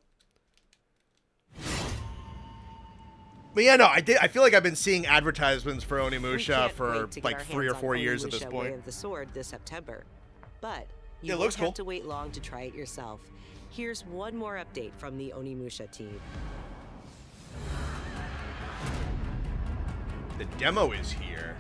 But yeah, no, I feel like I've been seeing advertisements for We Onimusha can't for wait to get like our 3 or hands on 4 years at this Onimusha point. Way of the Sword this September. But you It won't looks have cool. to wait long to try it yourself. Here's one more update from the Onimusha team. The demo is here.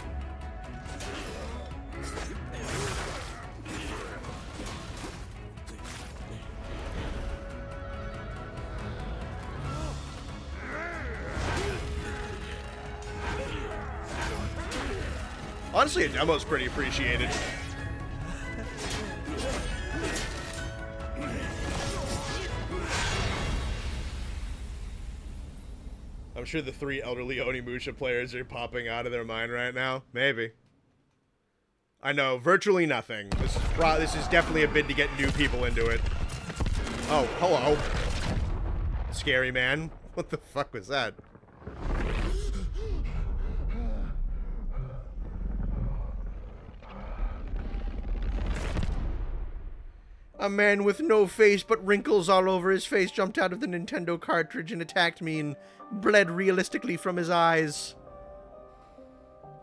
Honestly, a demo's pretty appreciated. I'm sure the 3 elderly Onimusha players are popping out of their mind right now. Maybe. I know, virtually nothing. This is definitely a bid to get new people into it. Oh, hello. Scary man. What the fuck was that? A man with no face but wrinkles all over his face jumped out of the Nintendo cartridge and attacked me and bled realistically from his eyes.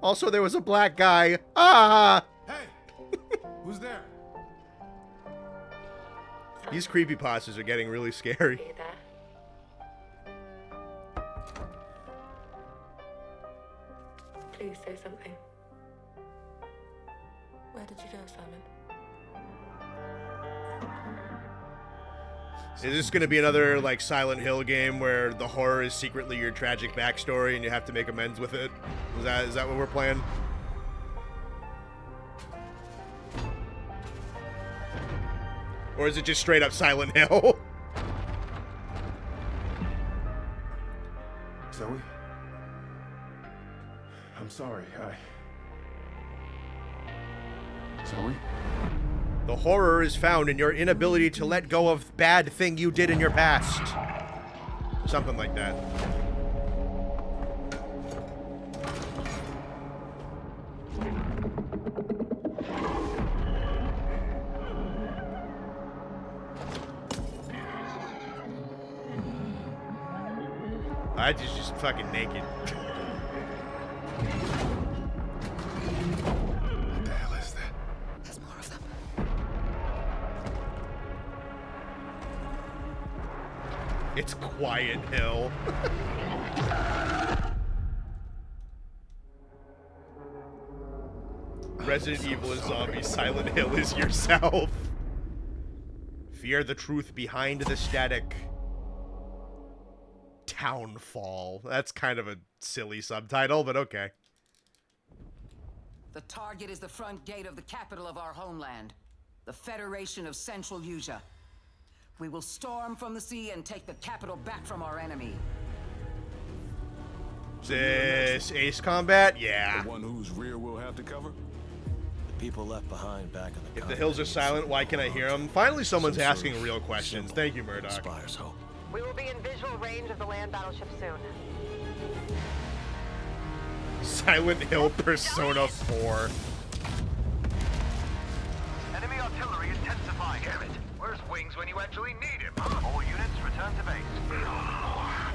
Also, there was a black guy. Ah! Hey! Who's there? These creepypastas are getting really scary. Please say something. Where did you go, Simon? Is this going to be another, like, Silent Hill game where the horror is secretly your tragic backstory and you have to make amends with it? Is that what we're playing? Or is it just straight up Silent Hill? Zoe? I'm sorry, Zoe? The horror is found in your inability to let go of bad thing you did in your past. Something like that. That is just fucking naked. What the hell is that? There's more of them. It's Quiet Hill. Resident Evil is zombie. Silent Hill is yourself. Fear the truth behind the static. Townfall. That's kind of a silly subtitle, but okay. The target is the front gate of the capital of our homeland, the Federation of Central Asia. We will storm from the sea and take the capital back from our enemy. Is this Ace Combat? Yeah. The one whose rear we'll have to cover? The people left behind back in the If the hills are silent, why can I hear them? Finally, someone's asking real questions. Thank you, Murdoch. Inspires hope. We will be in visual range of the land battleship soon. Silent Hill Persona 4. Enemy artillery intensifying. Damn it. Where's Wings when you actually need him? All units return to base.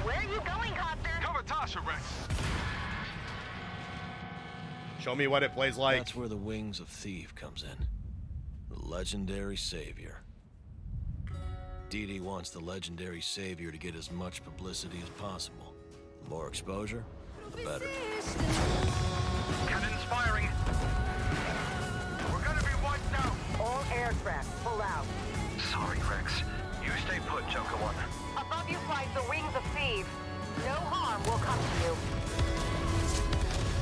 Where are you going, Copter? Cover Tasha, Rex. Show me what it plays like. That's where the Wings of Thief comes in. The legendary savior. Dee wants the legendary savior to get as much publicity as possible. The more exposure, the better. Cannons firing. We're gonna be wiped out. All aircraft, pull out. Sorry, Rex. You stay put, Joker One. Above you flies the Wings of Thieves. No harm will come to you.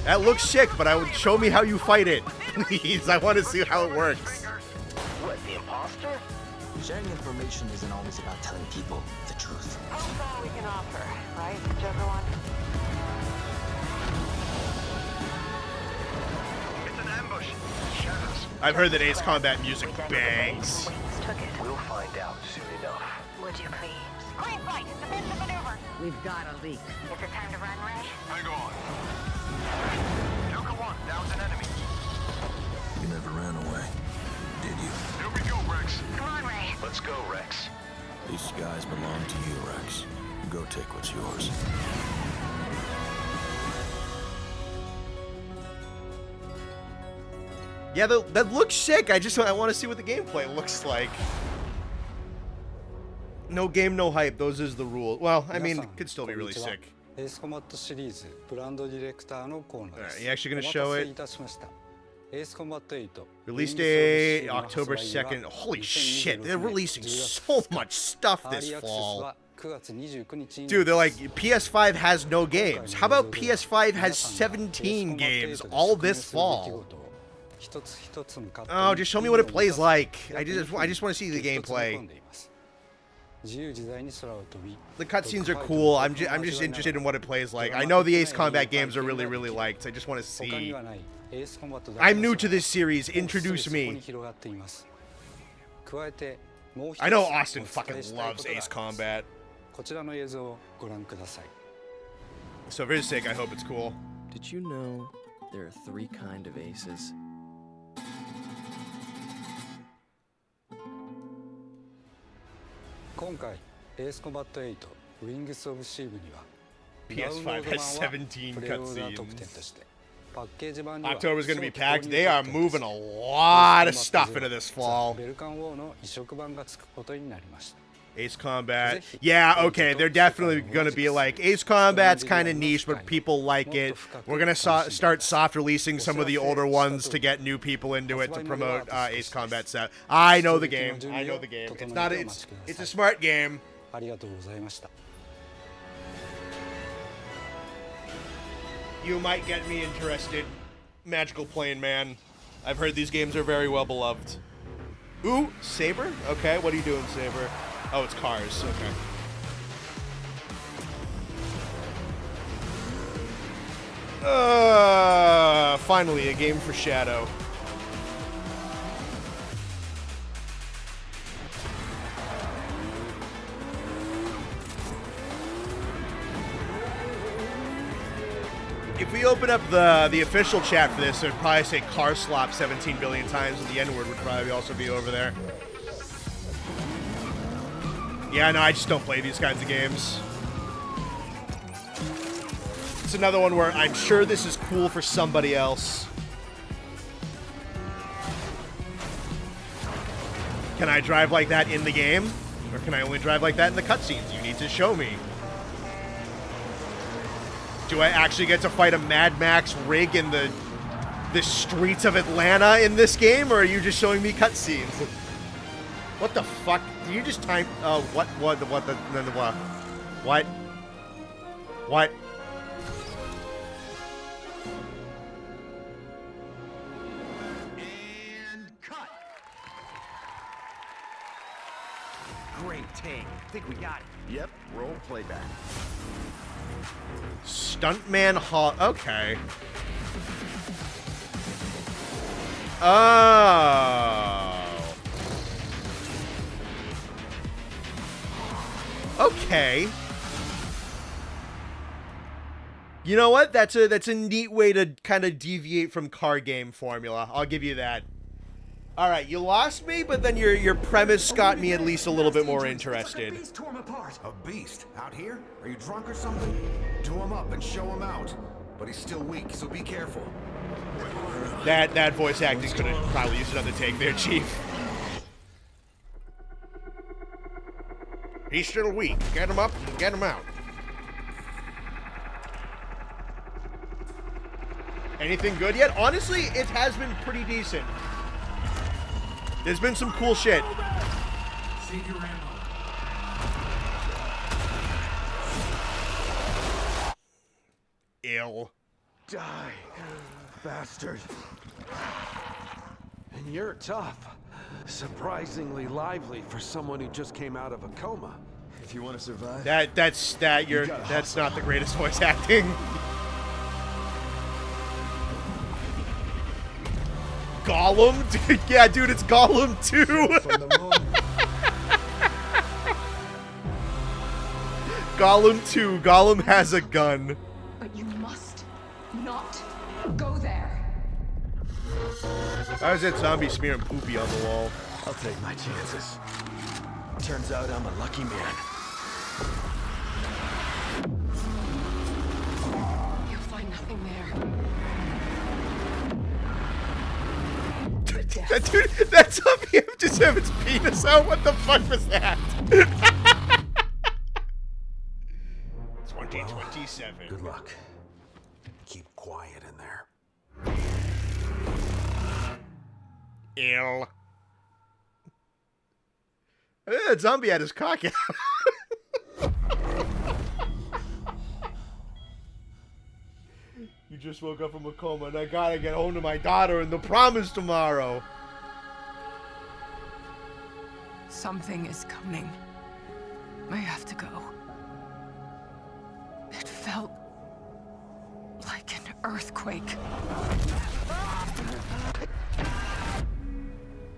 That looks sick, but I would show me how you fight it. Please, I want to see how it works. What, the imposter? Sharing information isn't always about telling people the truth. That's all we can offer, right, Joker One? It's an ambush. Shadows. I've heard that Ace Combat music bangs. We'll find out soon enough. Would you please? Green flight, defensive maneuver. We've got a leak. Is it time to run, Ray? Hang on. Joker One, down's an enemy. You never ran away, did you? Here we go, Rex. Come on, Ray. Let's go, Rex. These skies belong to you, Rex. Go take what's yours. Yeah, that looks sick. I want to see what the gameplay looks like. No game, no hype. Those is the rule. Well, I mean, it could still be really sick. Alright, you actually gonna show it? Release day October 2nd. Holy shit, they're releasing so much stuff this fall. Dude, they're like, PS5 has no games. How about PS5 has 17 games all this fall? Oh, just show me what it plays like. I just want to see the gameplay. The cutscenes are cool. I'm just interested in what it plays like. I know the Ace Combat games are really, really liked. I just want to see. I'm new to this series. Introduce me. I know Austin fucking loves Ace Combat. So for his sake, I hope it's cool. Did you know there are 3 kinds of aces? PS5 has 17 cutscenes. October's gonna be packed. They are moving a lot of stuff into this fall. Ace Combat. Yeah, okay, they're definitely gonna be like, Ace Combat's kind of niche, but people like it. We're gonna start soft releasing some of the older ones to get new people into it to promote Ace Combat set. I know the game. I know the game. It's not. It's a smart game. You might get me interested. Magical Plane Man. I've heard these games are very well beloved. Ooh, Saber? Okay, what are you doing, Saber? Oh, it's cars. Okay. Finally, a game for Shadow. If we open up the official chat for this, it would probably say car slop 17 billion times, and the N-word would probably also be over there. Yeah, no, I just don't play these kinds of games. It's another one where I'm sure this is cool for somebody else. Can I drive like that in the game? Or can I only drive like that in the cutscenes? You need to show me. Do I actually get to fight a Mad Max rig in the streets of Atlanta in this game? Or are you just showing me cutscenes? What the fuck? Did you just time... what? What? Great take. Think we got it. Yep, roll playback. Stuntman Hall. Okay. Oh. Okay. You know what? That's a neat way to kind of deviate from card game formula. I'll give you that. All right, you lost me, but then your premise got me at least a little bit more interested. A beast? Out here? Are you drunk or something? Do him up and show him out. But he's still weak, so be careful. That voice acting could have probably used another take there, Chief. He's still weak. Get him up, get him out. Anything good yet? Honestly, it has been pretty decent. There's been some cool shit. Ill. Die, bastard. And you're tough. Surprisingly lively for someone who just came out of a coma. If you want to survive, that's not the greatest voice acting. Gollum? Dude, yeah, dude, it's Gollum too. Gollum 2. Gollum has a gun. But you must not go there. How is that zombie smearing poopy on the wall? I'll take my chances. Turns out I'm a lucky man. You'll find nothing there. That dude, that zombie just have its penis out. What the fuck was that? 2027. Good luck. Keep quiet in there. Ill. That zombie had his cock out. You just woke up from a coma and I gotta get home to my daughter and the promise tomorrow. Something is coming. I have to go. It felt like an earthquake.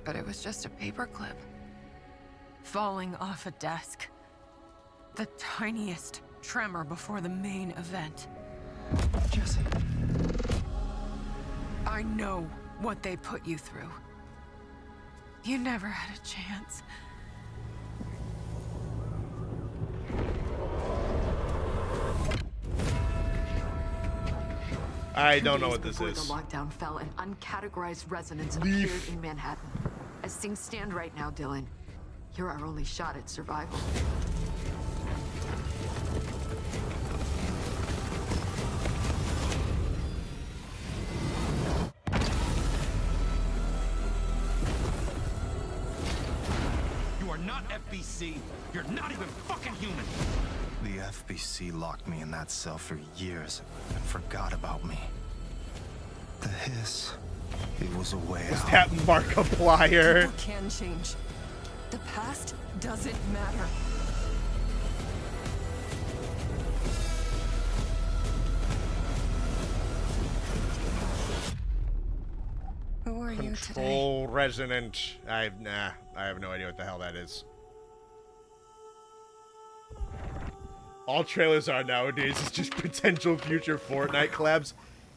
But it was just a paperclip falling off a desk. The tiniest tremor before the main event. Jesse. I know what they put you through. You never had a chance. I don't know what this is. Before the lockdown fell, an uncategorized resonance appeared in Manhattan. As things stand right now, Dylan, you're our only shot at survival. You are not FBC. You're not even fucking human. The FBC locked me in that cell for years and forgot about me. The hiss, it was a way Is out. that Markiplier? People can change. The past doesn't matter. Who are you today? Control resonant. I have no idea what the hell that is. All trailers are nowadays is just potential future Fortnite collabs.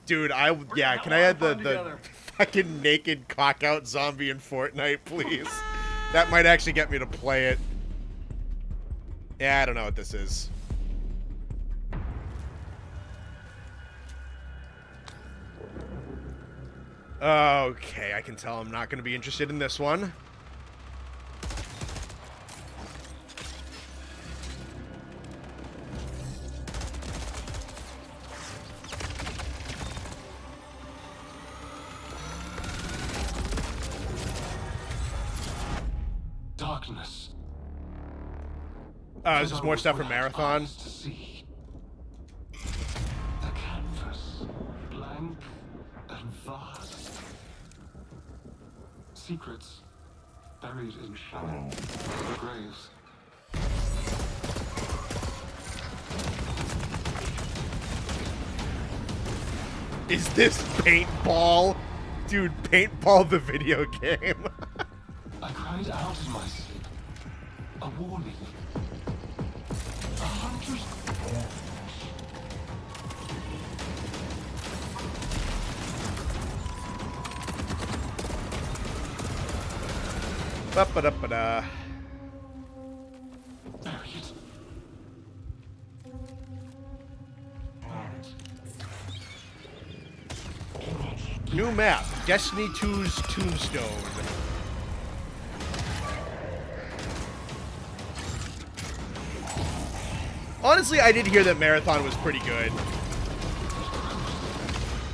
Dude, can I add the fucking naked cock out zombie in Fortnite, please? That might actually get me to play it. Yeah, I don't know what this is. Okay, I can tell I'm not going to be interested in this one. Darkness. Is this more stuff from Marathon? To see. The canvas, blank and vast. Secrets buried in shallow graves. Is this Paintball? Dude, Paintball the video game. I cried out in my sleep. A warning. A hunter's... Ba-ba-da-ba-da. Bury it. New map, Destiny 2's Tombstone. Honestly, I did hear that Marathon was pretty good.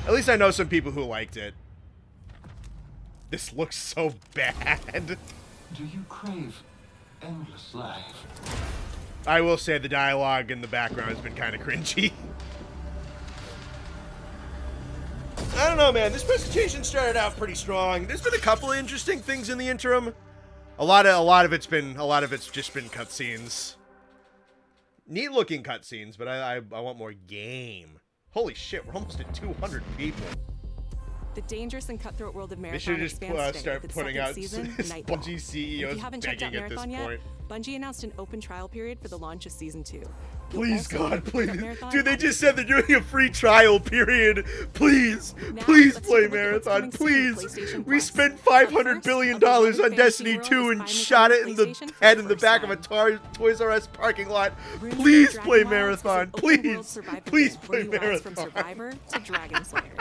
At least I know some people who liked it. This looks so bad. Do you crave endless life? I will say the dialogue in the background has been kind of cringy. I don't know, man. This presentation started out pretty strong. There's been a couple of interesting things in the interim. A lot of it's just been cutscenes. Neat looking cutscenes, but I want more game. Holy shit, we're almost at 200 people. The dangerous and cutthroat world of They Marathon should just expands start today with putting its out second season, Nightfall. Bungie If CEOs you haven't checked out begging at this Marathon yet, point. Bungie announced an open trial period for the launch of Season 2. Please, God, please. Dude, they just said they're doing a free trial period. Please, please play Marathon, please. We spent $500 billion on Destiny 2 and shot it in the head in the back of a Toys R Us parking lot. Please play Marathon, please. Please play From Marathon. Survivor to Dragon Slayer.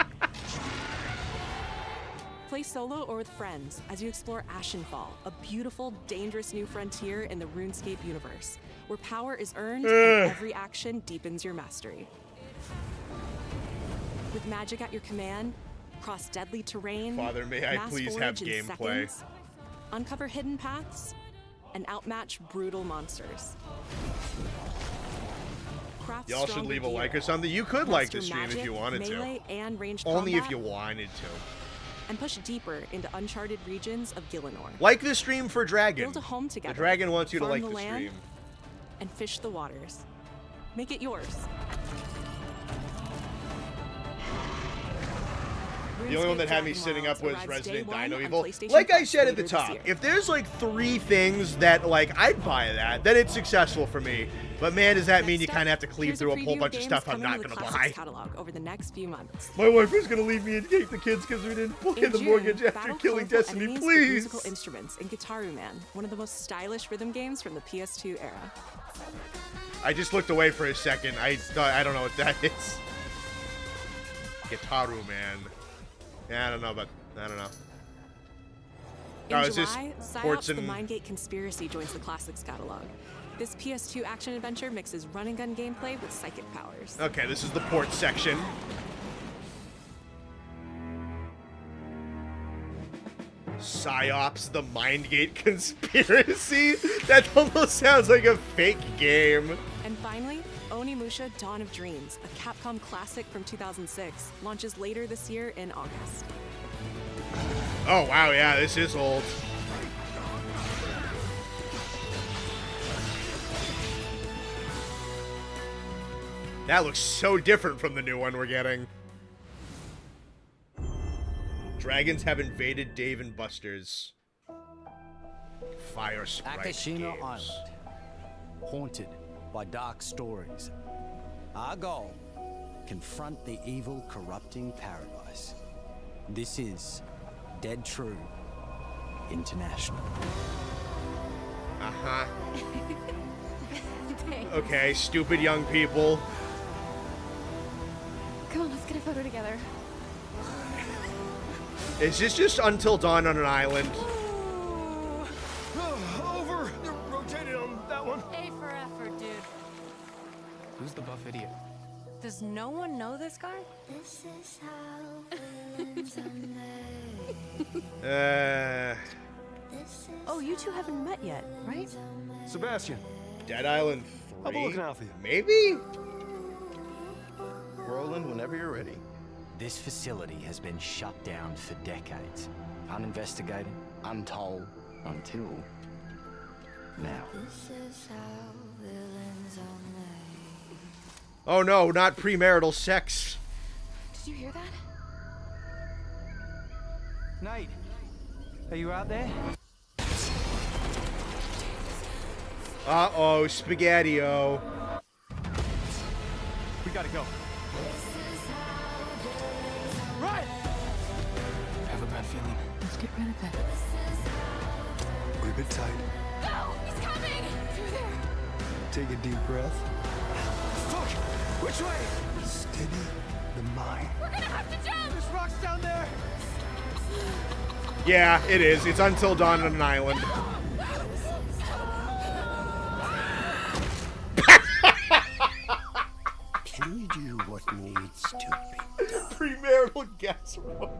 Play solo or with friends as you explore Ashenfall, a beautiful, dangerous new frontier in the RuneScape universe, where power is earned and every action deepens your mastery. With magic at your command, cross deadly terrain, Father, may I mass please have forage in gameplay. seconds, uncover hidden paths, and outmatch brutal monsters. Craft Y'all should stronger leave a gear, like or something. You could like master the stream if magic, you wanted to. melee, and ranged Only if combat, you wanted to. and push deeper into uncharted regions of Gillinor. Like the stream for Dragon. Build a home together. The Dragon wants you to farm like the land, stream. and fish the waters. Make it yours. The only one that had me sitting up was arrives Resident day one Dino on Evil. PlayStation Like I Plus said at the later this top, year. if there's like 3 things that like I'd buy that, then it's successful for me. But man, does that mean you kind of have to cleave through a whole bunch of stuff I'm not going to buy? Catalog over the next few months. My wife is going to leave me and take the kids because we didn't pay In the June, mortgage after battle killing colorful Destiny, enemies with please. musical instruments in Gitaru Man, one of the most stylish rhythm games from the PS2 era. I just looked away for a second. I don't know what that is. Gitaru Man. Yeah, I don't know. In Oh, it's just July, sports PsyOps: The and Mindgate Conspiracy joins the Classics catalog. This PS2 action adventure mixes run-and-gun gameplay with psychic powers. okay, this is the port section. PsyOps: The Mindgate Conspiracy? That almost sounds like a fake game. And finally, Onimusha: Dawn of Dreams, a Capcom classic from 2006, launches later this year in August. Oh, wow, yeah, this is old. That looks so different from the new one we're getting. Dragons have invaded Dave and Buster's. Fire Sprite Akashima games. Island, haunted by dark stories. Our goal, confront the evil, corrupting paradise. This is Dead True International. Uh-huh. Okay, stupid young people. Come on, let's get a photo together. Is this just Until Dawn on an island? Over! You're rotated on that one. A for effort, dude. Who's the buff idiot? Does no one know this guy? This is how villains are made. Oh, you two haven't met yet, right? Sebastian. Dead Island 3? I'll be looking out for you. Maybe? Roland, whenever you're ready. This facility has been shut down for decades. Uninvestigated, untold, until now. This is how villains are made. Oh no, not premarital sex. Did you hear that? Nate, are you out there? Uh-oh, Spaghetti-O. We gotta go. Right! I have a bad feeling. Let's get rid of it. Grip it tight. No! He's coming! Through there! Take a deep breath. Fuck! Which way? Steady the mind. We're gonna have to jump! There's rocks down there! Yeah, it is. It's Until Dawn on an island. Can you do what needs to be done? Premarital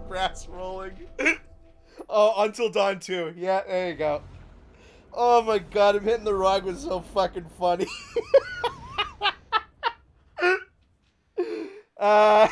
grass rolling. Oh, Until Dawn 2. Yeah, there you go. Oh my god, him hitting the rug was so fucking funny. Hi,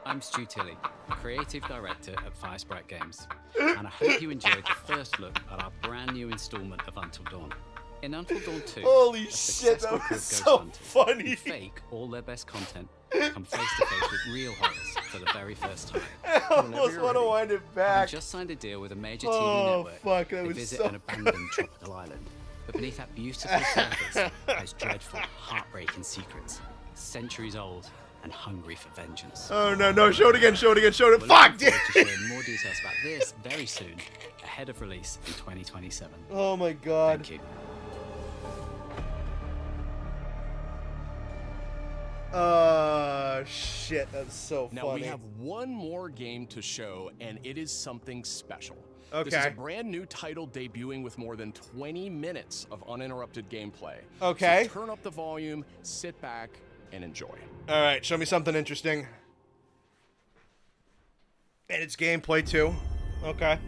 I'm Stu Tilley, Creative Director at Firesprite Games, and I hope you enjoyed the first look at our brand new installment of Until Dawn. In Until Dawn 2, Holy a shit, successful that crew was of ghost so hunters funny. who fake all their best content come face to face with real horrors for the very first time. I almost want to wind it Having back. just signed a deal with a major TV Oh, network, fuck, that they was visit so an abandoned tropical island. But beneath that beautiful surface lies dreadful, heartbreaking secrets, centuries old and hungry for vengeance. Oh no, no, show it again, show it again, show it. We're Fuck, looking dude. forward to sharing more details about this very soon, ahead of release in 2027. Oh my god. Thank you. Shit, that's so funny. Now we have one more game to show, and it is something special. Okay. This is a brand new title debuting with more than 20 minutes of uninterrupted gameplay. Okay. So turn up the volume, sit back, and enjoy. All right, show me something interesting. And it's gameplay too. Okay.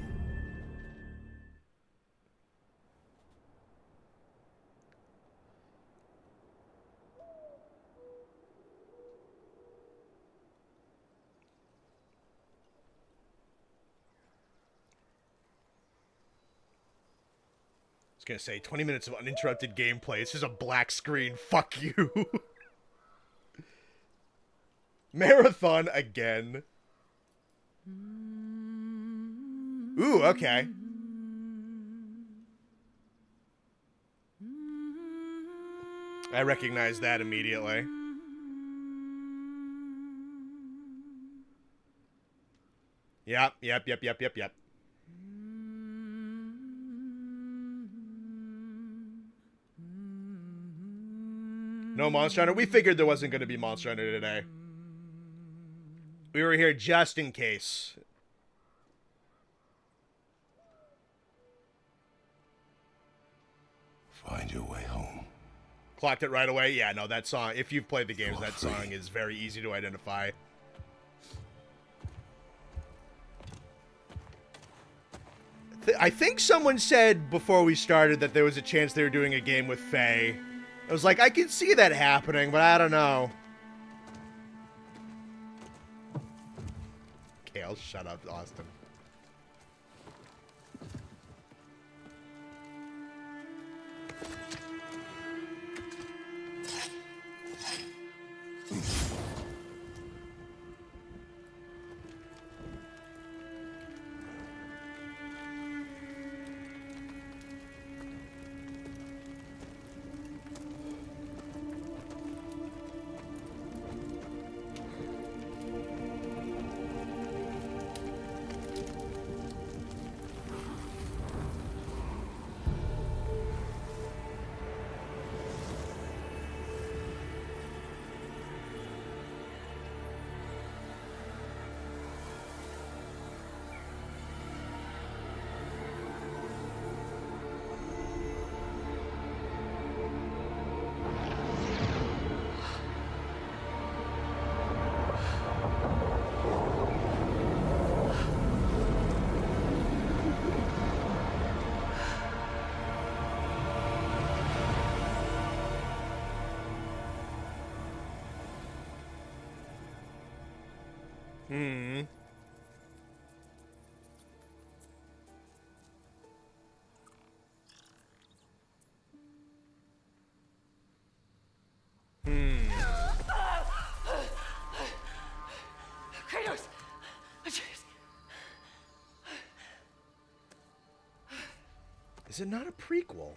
I was gonna say 20 minutes of uninterrupted gameplay. It's just a black screen. Fuck you. Marathon again. Ooh, okay. I recognize that immediately. Yep. No Monster Hunter. We figured there wasn't going to be Monster Hunter today. We were here just in case. Find your way home. Clocked it right away. Yeah, no, that song, if you've played the games, that song is very easy to identify. I think someone said before we started that there was a chance they were doing a game with Faye. I was like, I can see that happening, but I don't know. Okay, I'll shut up, Austin. Hmm. Kratos! Is it not a prequel?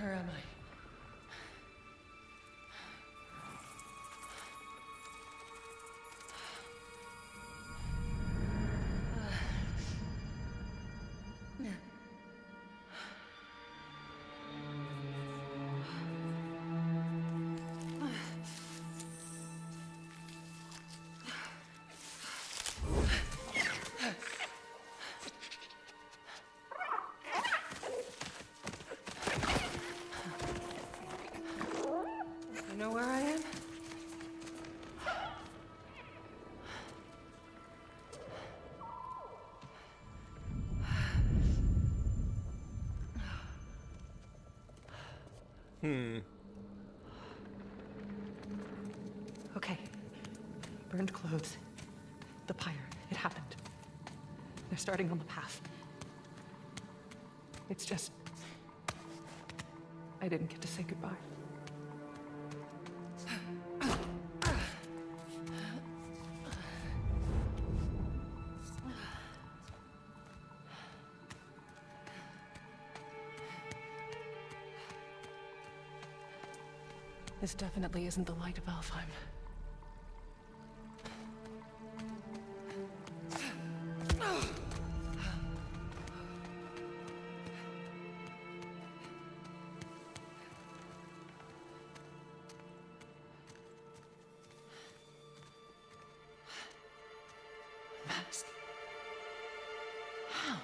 Where am I? You know where I am? Okay. Burned clothes. The pyre. It happened. They're starting on the path. It's just... I didn't get to say goodbye. This definitely isn't the light of Alfheim. Mask. How?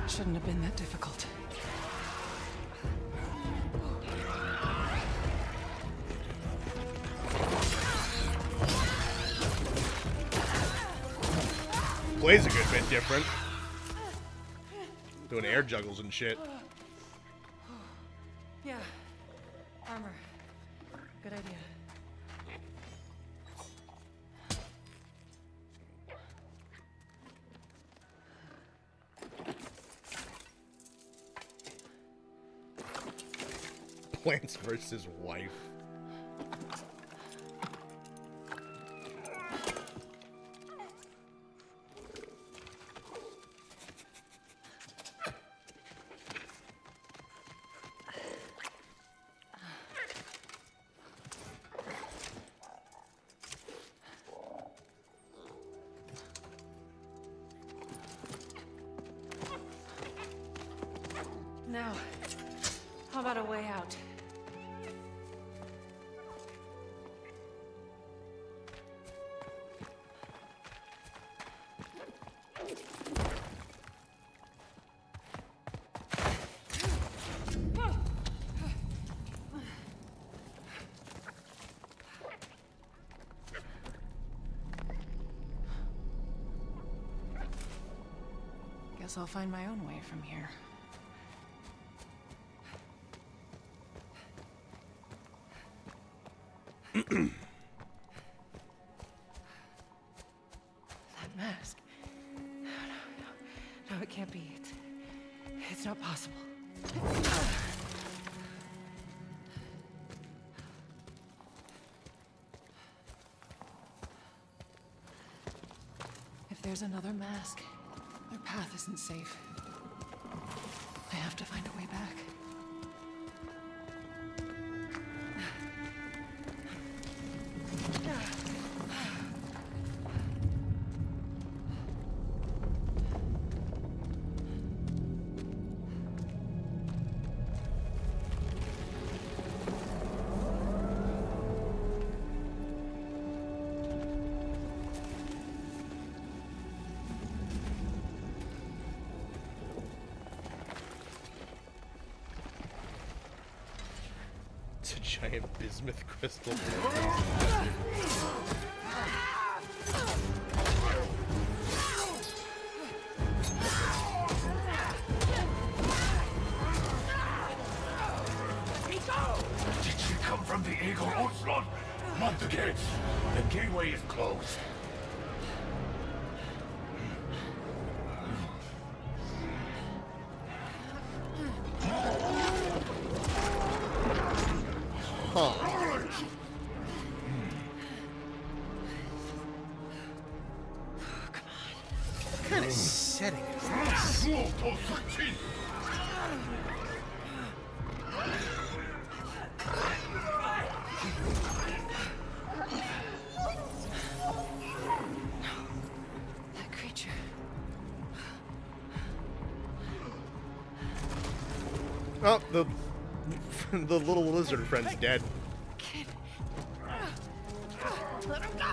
Shouldn't have been that difficult. Plays a good bit different. Doing air juggles and shit. Yeah. Armor. Good idea. Plants versus wife. Now, how about a way out? Guess I'll find my own way from here. That mask. No, it can't be. It's not possible. If there's another mask, their path isn't safe. I have to find a way back. It's a giant bismuth crystal. Did she come from the Eagle Onslaught? Not the gates. The gateway is closed. Huh. What kind of setting is this? That creature. Oh, the little lizard friend's dead. Kid. Let him go!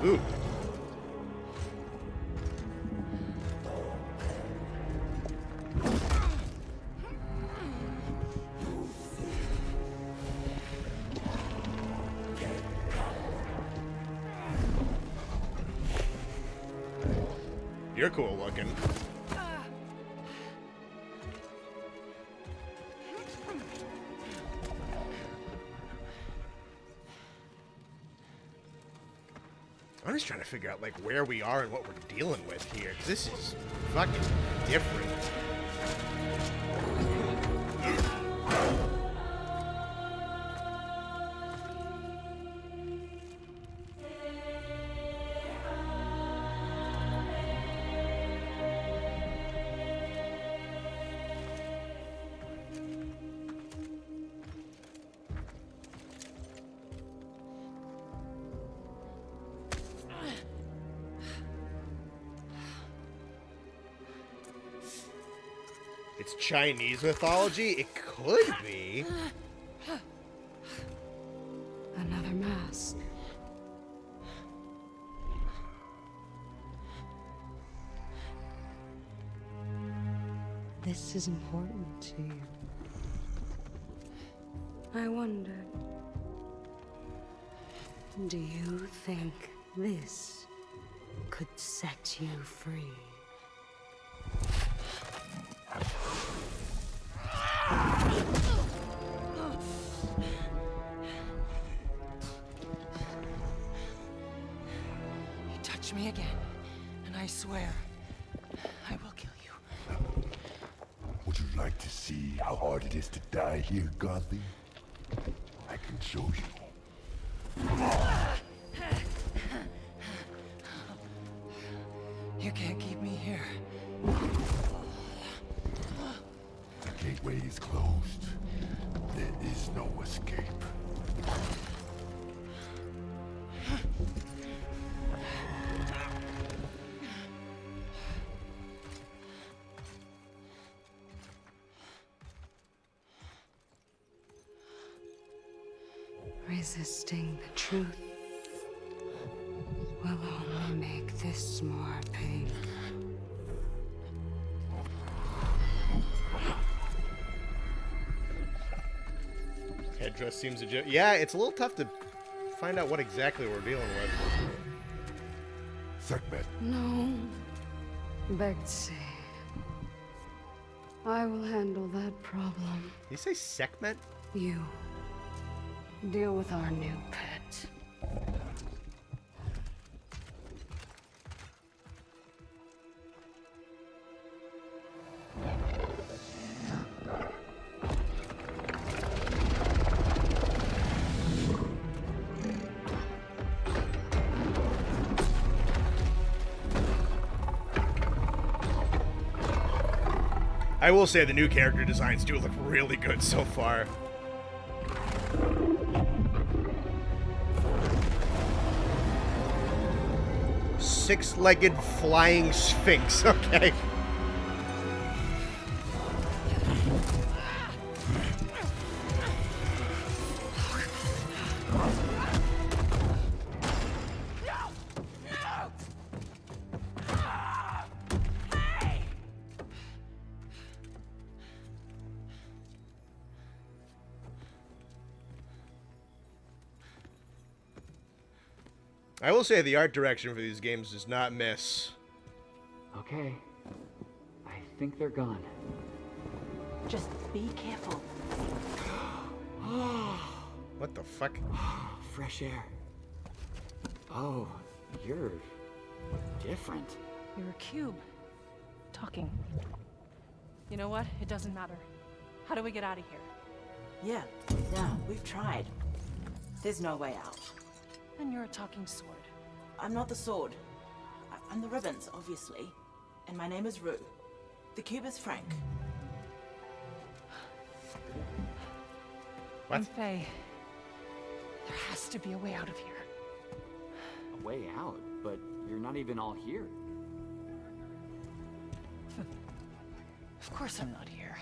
Ooh. You're cool looking. I'm just trying to figure out like where we are and what we're dealing with here, 'cause this is fucking different. It's Chinese mythology? It could be. Another mask. This is important to you. I wonder, do you think this could set you free? You touch me again, and I swear, I will kill you. Would you like to see how hard it is to die here, Godly? I can show you. You can't keep me here. The gateway is closed. There is no escape. Resisting the truth will only make this more painful. Headdress seems a joke. Yeah, it's a little tough to find out what exactly we're dealing with. Sekhmet. No, Betsy. I will handle that problem. Did you say Sekhmet? You deal with our new pet. I will say the new character designs do look really good so far. Six-legged flying sphinx. Okay. I will say the art direction for these games does not miss. Okay. I think they're gone. Just be careful. What the fuck? Fresh air. Oh, you're different. You're a cube. Talking. You know what? It doesn't matter. How do we get out of here? Yeah, no, we've tried. There's no way out. And you're a talking sword. I'm not the sword. I'm the ribbons, obviously. And my name is Rue. The cube is Frank. What? I'm Faye. There has to be a way out of here. A way out? But you're not even all here. Of course I'm not here.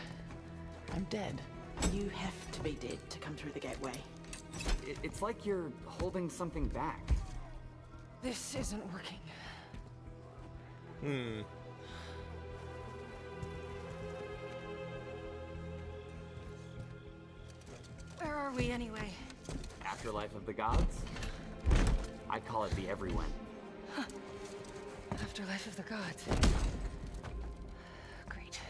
I'm dead. You have to be dead to come through the gateway. It's like you're holding something back. This isn't working. Where are we anyway? Afterlife of the gods? I call it the everyone. Afterlife of the gods. Great.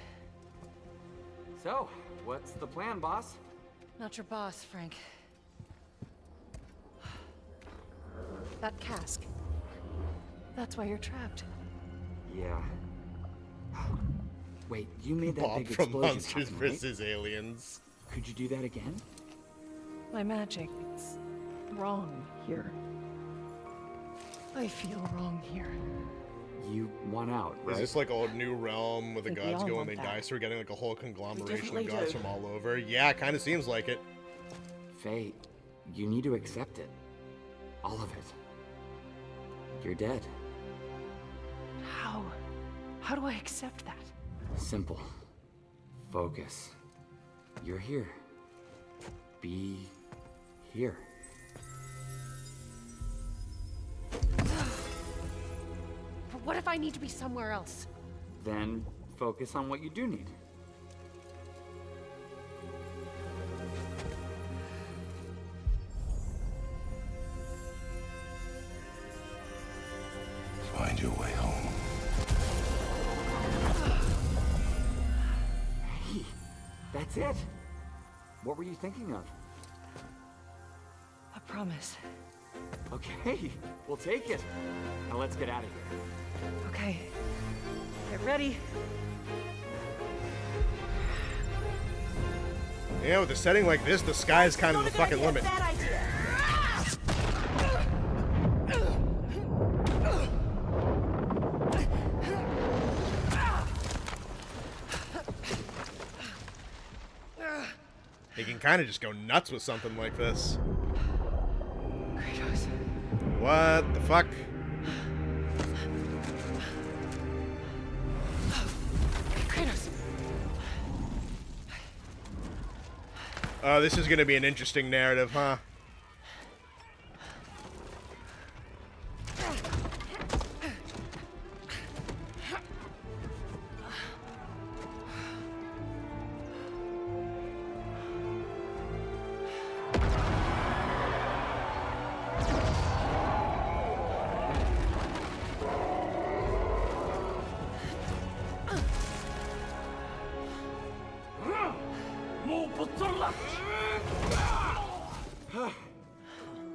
So, what's the plan, boss? Not your boss, Frank. That cask. That's why you're trapped. Yeah. Wait, you made that Bob big from explosion Monsters happen, right? vs. Aliens. Could you do that again? My magic, it's wrong here. I feel wrong here. You want out, right? Is this like a new realm where the I think we gods all go want and they that. die, so we're getting like a whole conglomeration of definitely gods do. from all over? Yeah, it kind of seems like it. Faye, you need to accept it. All of it. You're dead. How? How do I accept that? Simple. Focus. You're here. Be here. But what if I need to be somewhere else? Then focus on what you do need. Find your way home. Hey, that's it. What were you thinking of? A promise. Okay, we'll take it. Now let's get out of here. Okay. Get ready. Yeah, with a setting like this, the sky is kind of the fucking limit. You can kind of just go nuts with something like this. Kratos. What the fuck? Kratos. Oh, this is gonna be an interesting narrative, huh?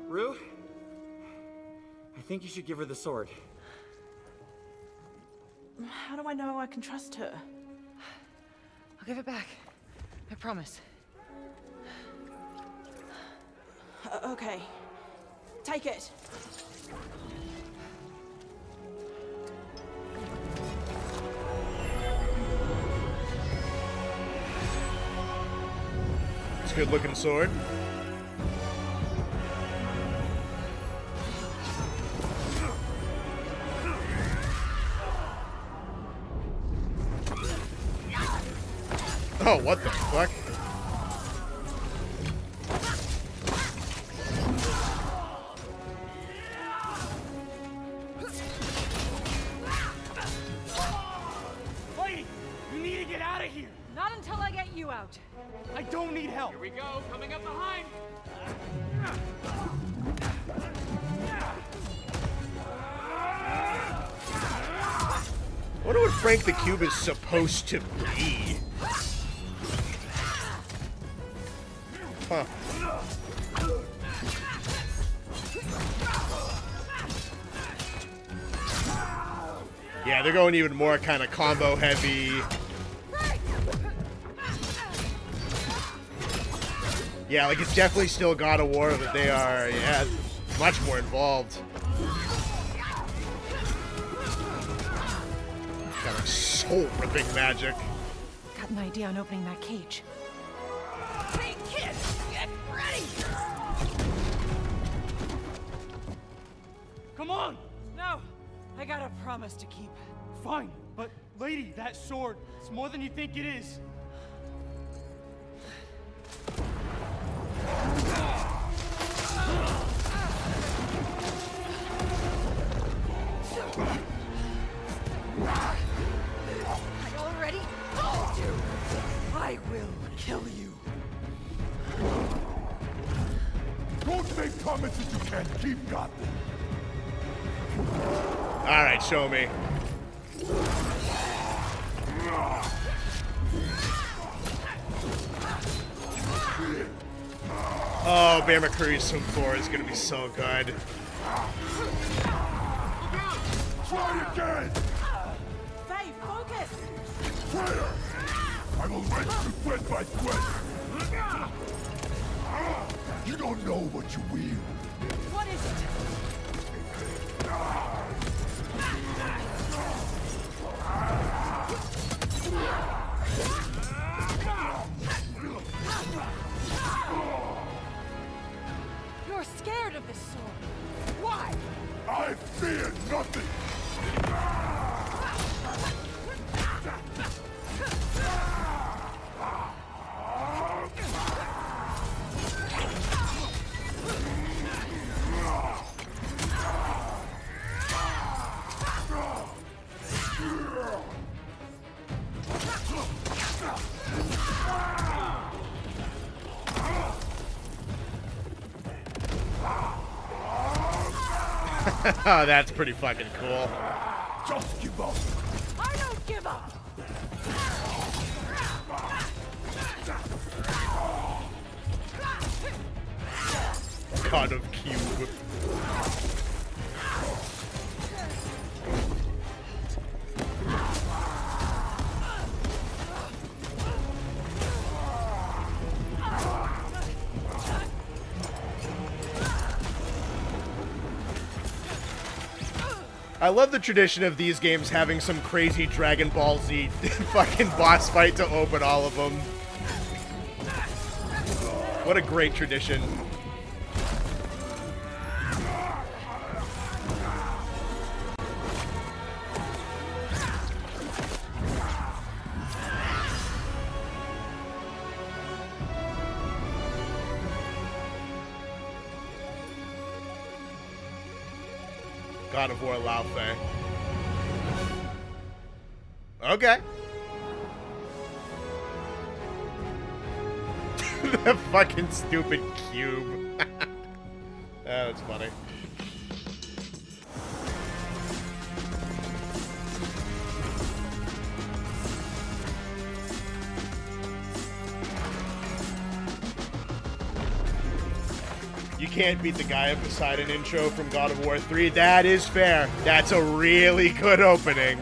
Rue? I think you should give her the sword. How do I know I can trust her? I'll give it back. I promise. Okay. Take it. It's a good looking sword. Oh, what the fuck? Lady, you need to get out of here. Not until I get you out. I don't need help. Here we go, coming up behind. I wonder what Frank the Cube is supposed to be. Huh. Yeah, they're going even more kind of combo heavy. Yeah, like it's definitely still God of War, but they are, yeah, much more involved. Kind of soul-ripping magic. Got an idea on opening that cage. Hey, kid, get ready. Come on. No, I got a promise to keep. Fine, but lady, that sword, it's more than you think it is. Are you all ready? I will kill you. Don't make promises you can't keep, Gotham. All right, show me. Oh, Bear McCreary's from 4 is gonna be so good. Try again! Faye, focus! Prayer! I will wrench you thread by thread! You don't know what you wield. What is it? You're scared of this sword. Why? I fear nothing! Oh, that's pretty fucking cool. Just give up! I don't give up. God of Cube. I love the tradition of these games having some crazy Dragon Ball Z fucking boss fight to open all of them. What a great tradition. God of War Lao Fei. Okay. The fucking stupid cube. That's funny. You can't beat the Gaia Poseidon intro from God of War 3. That is fair. That's a really good opening.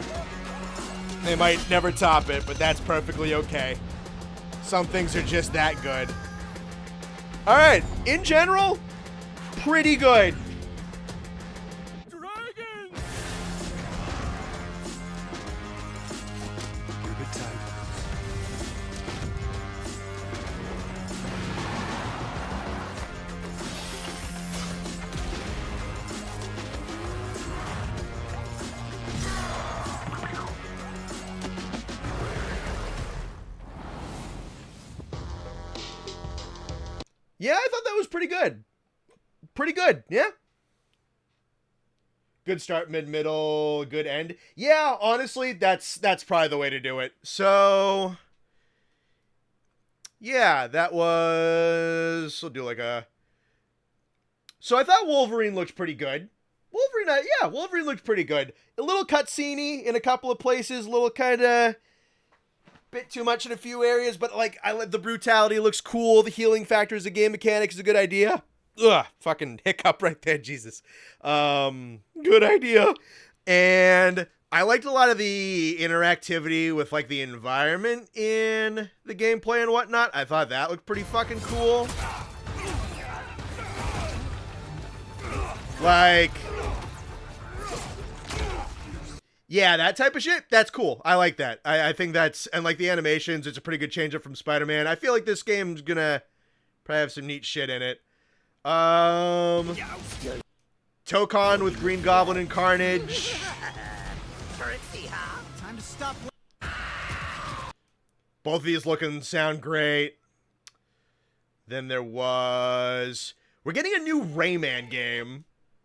They might never top it, but that's perfectly okay. Some things are just that good. Alright, in general, pretty good. Grip it tight. Yeah, I thought that was pretty good. Pretty good, yeah. Good start, mid-middle, good end. Yeah, honestly, that's probably the way to do it. So, yeah, that was... We'll do like a... So I thought Wolverine looked pretty good. Wolverine looked pretty good. A little cutscene-y in a couple of places, a little kind of... bit too much in a few areas, but like, I let the brutality looks cool. The healing factor as a game mechanic is a good idea. Ugh, fucking hiccup right there, Jesus. Good idea. And I liked a lot of the interactivity with like the environment in the gameplay and whatnot. I thought that looked pretty fucking cool. Like, yeah, that type of shit, that's cool. I like that. I think that's, and like the animations, it's a pretty good change up from Spider-Man. I feel like this game's gonna probably have some neat shit in it. Tokon with Green Goblin and Carnage. Time to stop. Both of these sound great. Then there was... We're getting a new Rayman game.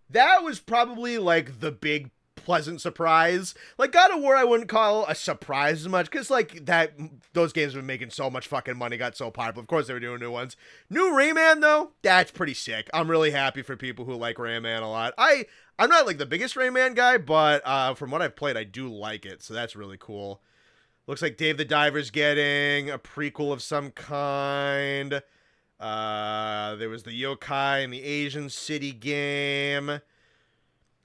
That was probably like the big pleasant surprise. Like God of War I wouldn't call a surprise as much, because like those games have been making so much fucking money, got so popular. Of course they were doing new ones. New Rayman though, that's pretty sick. I'm really happy for people who like Rayman a lot. I'm not like the biggest Rayman guy, but from what I've played I do like it, so that's really cool. Looks like Dave the Diver's getting a prequel of some kind. There was the Yokai and the Asian City game.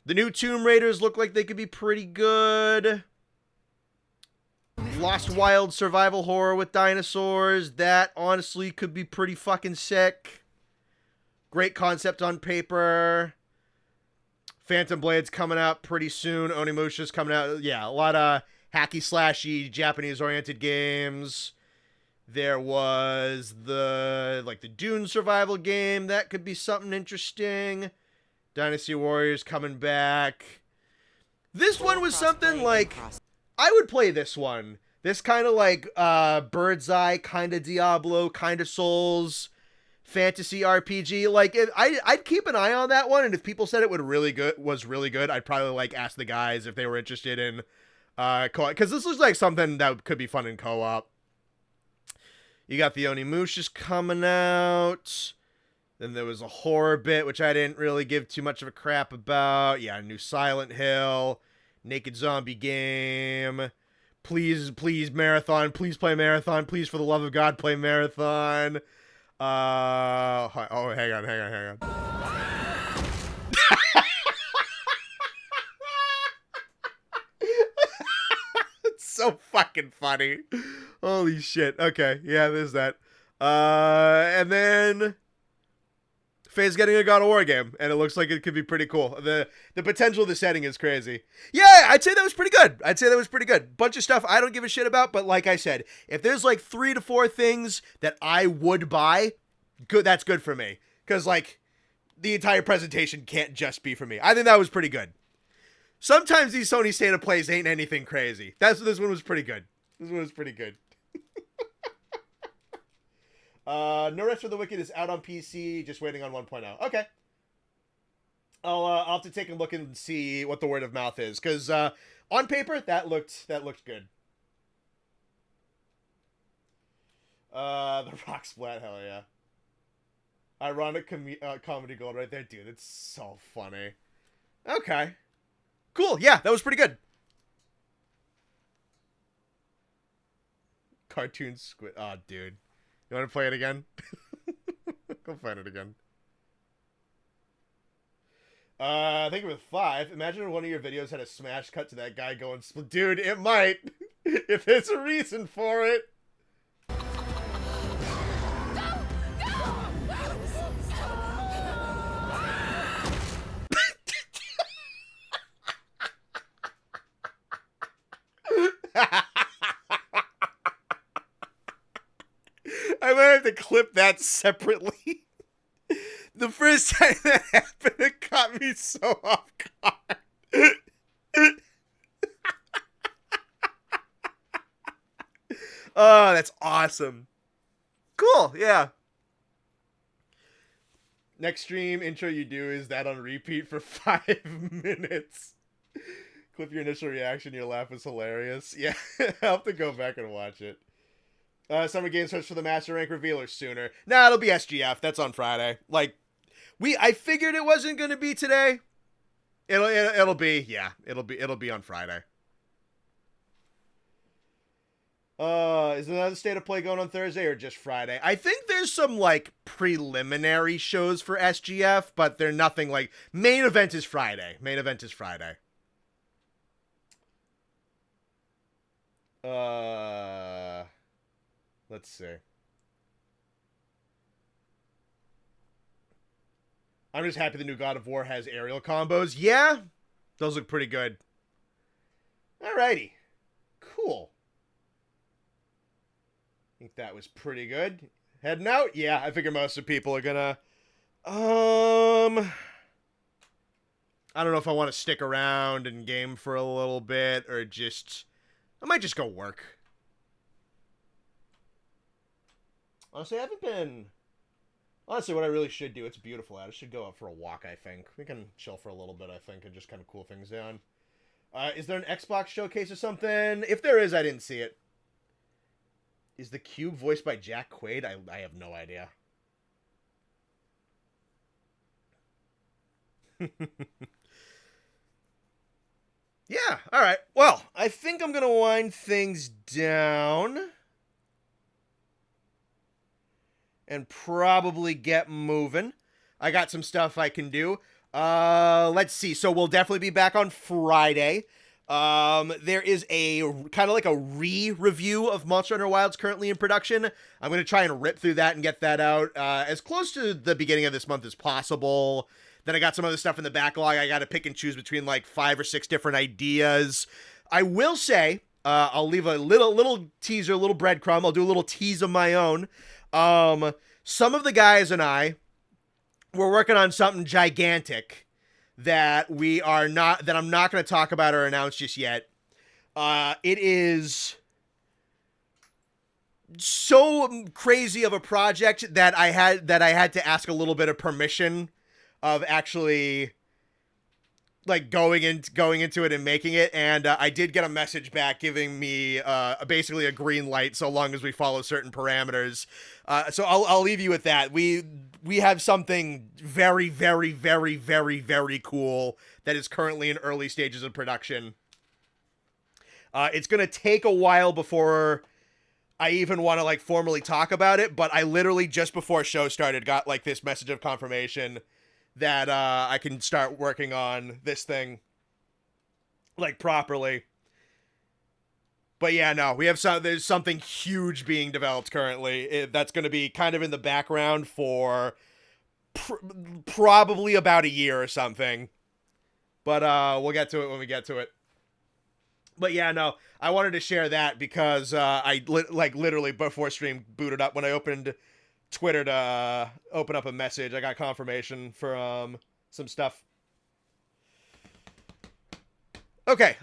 The new Tomb Raiders look like they could be pretty good. Lost Wild survival horror with dinosaurs. That honestly could be pretty fucking sick. Great concept on paper. Phantom Blade's coming out pretty soon. Onimusha's coming out. Yeah, a lot of hacky slashy Japanese-oriented games. There was the Dune survival game. That could be something interesting. Dynasty Warriors coming back. This one was something like... I would play this one. This kind of like Bird's Eye, kind of Diablo, kind of Souls, fantasy RPG. Like, I'd keep an eye on that one, and if people said it was really good, I'd probably like ask the guys if they were interested in co-op. Because this looks like something that could be fun in co-op. You got the Onimusha's coming out. Then there was a horror bit, which I didn't really give too much of a crap about. Yeah, new Silent Hill. Naked Zombie game. Please, Marathon. Please play Marathon. Please, for the love of God, play Marathon. Oh, hang on. It's so fucking funny. Holy shit. Okay, yeah, there's that. And then... Faye's getting a God of War game, and it looks like it could be pretty cool. The potential of the setting is crazy. Yeah, I'd say that was pretty good. Bunch of stuff I don't give a shit about, but like I said, if there's like 3 to 4 things that I would buy, good, that's good for me. Because like, the entire presentation can't just be for me. I think that was pretty good. Sometimes these Sony State of Plays ain't anything crazy. This one was pretty good. No Rest for the Wicked is out on PC, just waiting on 1.0. Okay. I'll have to take a look and see what the word of mouth is, because on paper that looked good. The Rock Splat, hell yeah. Ironic comedy gold right there, dude. It's so funny. Okay. Cool. Yeah, that was pretty good. Cartoon squid. Oh, dude. You want to play it again? Go find it again. I think it was 5. Imagine if one of your videos had a smash cut to that guy going, dude, it might. If there's a reason for it. I might have to clip that separately. The first time that happened, it caught me so off guard. Oh, that's awesome. Cool, yeah. Next stream intro you do is that on repeat for 5 minutes. Clip your initial reaction. Your laugh was hilarious. Yeah, I'll have to go back and watch it. Summer Games search for the Master Rank revealer sooner. Nah, it'll be SGF. That's on Friday. Like, I figured it wasn't gonna be today. It'll be on Friday. Is another State of Play going on Thursday or just Friday? I think there's some like preliminary shows for SGF, but they're nothing like main event is Friday. Main event is Friday. Let's see. I'm just happy the new God of War has aerial combos. Yeah, those look pretty good. Alrighty. Cool. I think that was pretty good. Heading out? Yeah, I figure most of the people are gonna... I don't know if I want to stick around and game for a little bit, or just... I might just go work. Honestly, I haven't been... Honestly, what I really should do, it's beautiful out. I should go out for a walk, I think. We can chill for a little bit, I think, and just kind of cool things down. Is there an Xbox showcase or something? If there is, I didn't see it. Is the Cube voiced by Jack Quaid? I have no idea. Yeah, alright. Well, I think I'm going to wind things down. And probably get moving. I got some stuff I can do. Let's see. So we'll definitely be back on Friday. There is a kind of like a re-review of Monster Hunter Wilds currently in production. I'm going to try and rip through that and get that out as close to the beginning of this month as possible. Then I got some other stuff in the backlog. I got to pick and choose between like 5 or 6 different ideas. I will say, I'll leave a little teaser, a little breadcrumb. I'll do a little tease of my own. Some of the guys and I were working on something gigantic that I'm not going to talk about or announce just yet. It is so crazy of a project that I had to ask a little bit of permission of actually like going into it and making it, and I did get a message back giving me basically a green light so long as we follow certain parameters. So I'll leave you with that. We have something very, very, very, very, very cool that is currently in early stages of production. It's gonna take a while before I even want to like formally talk about it, but I literally just before show started got like this message of confirmation that I can start working on this thing like properly. But yeah, no, there's something huge being developed currently. That's going to be kind of in the background for probably about a year or something. But we'll get to it when we get to it. But yeah, no, I wanted to share that because literally before stream booted up, when I opened Twitter to open up a message, I got confirmation for some stuff. Okay.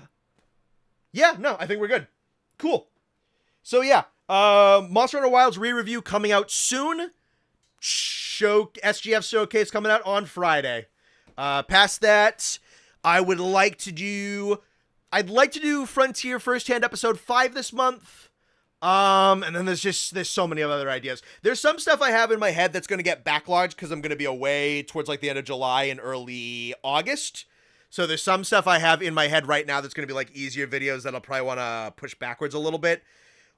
Yeah, no, I think we're good. Cool. So yeah, Monster Hunter Wilds re-review coming out soon. SGF Showcase coming out on Friday. Past that, I'd like to do Frontier First Hand episode 5 this month. And then there's so many other ideas. There's some stuff I have in my head that's going to get backlogged because I'm going to be away towards like the end of July and early August. So there's some stuff I have in my head right now that's going to be like easier videos that I'll probably want to push backwards a little bit.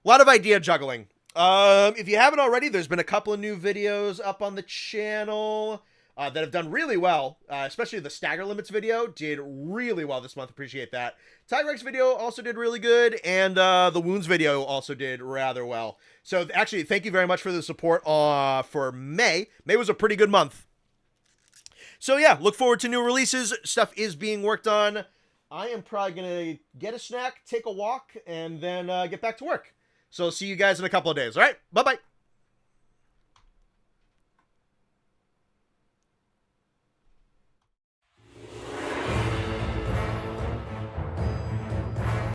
A lot of idea juggling. If you haven't already, there's been a couple of new videos up on the channel that have done really well. Especially the Stagger Limits video did really well this month. Appreciate that. Tigrex video also did really good, and the Wounds video also did rather well. So actually, thank you very much for the support for May. May was a pretty good month. So yeah, look forward to new releases. Stuff is being worked on. I am probably going to get a snack, take a walk, and then get back to work. So see you guys in a couple of days. All right, bye-bye.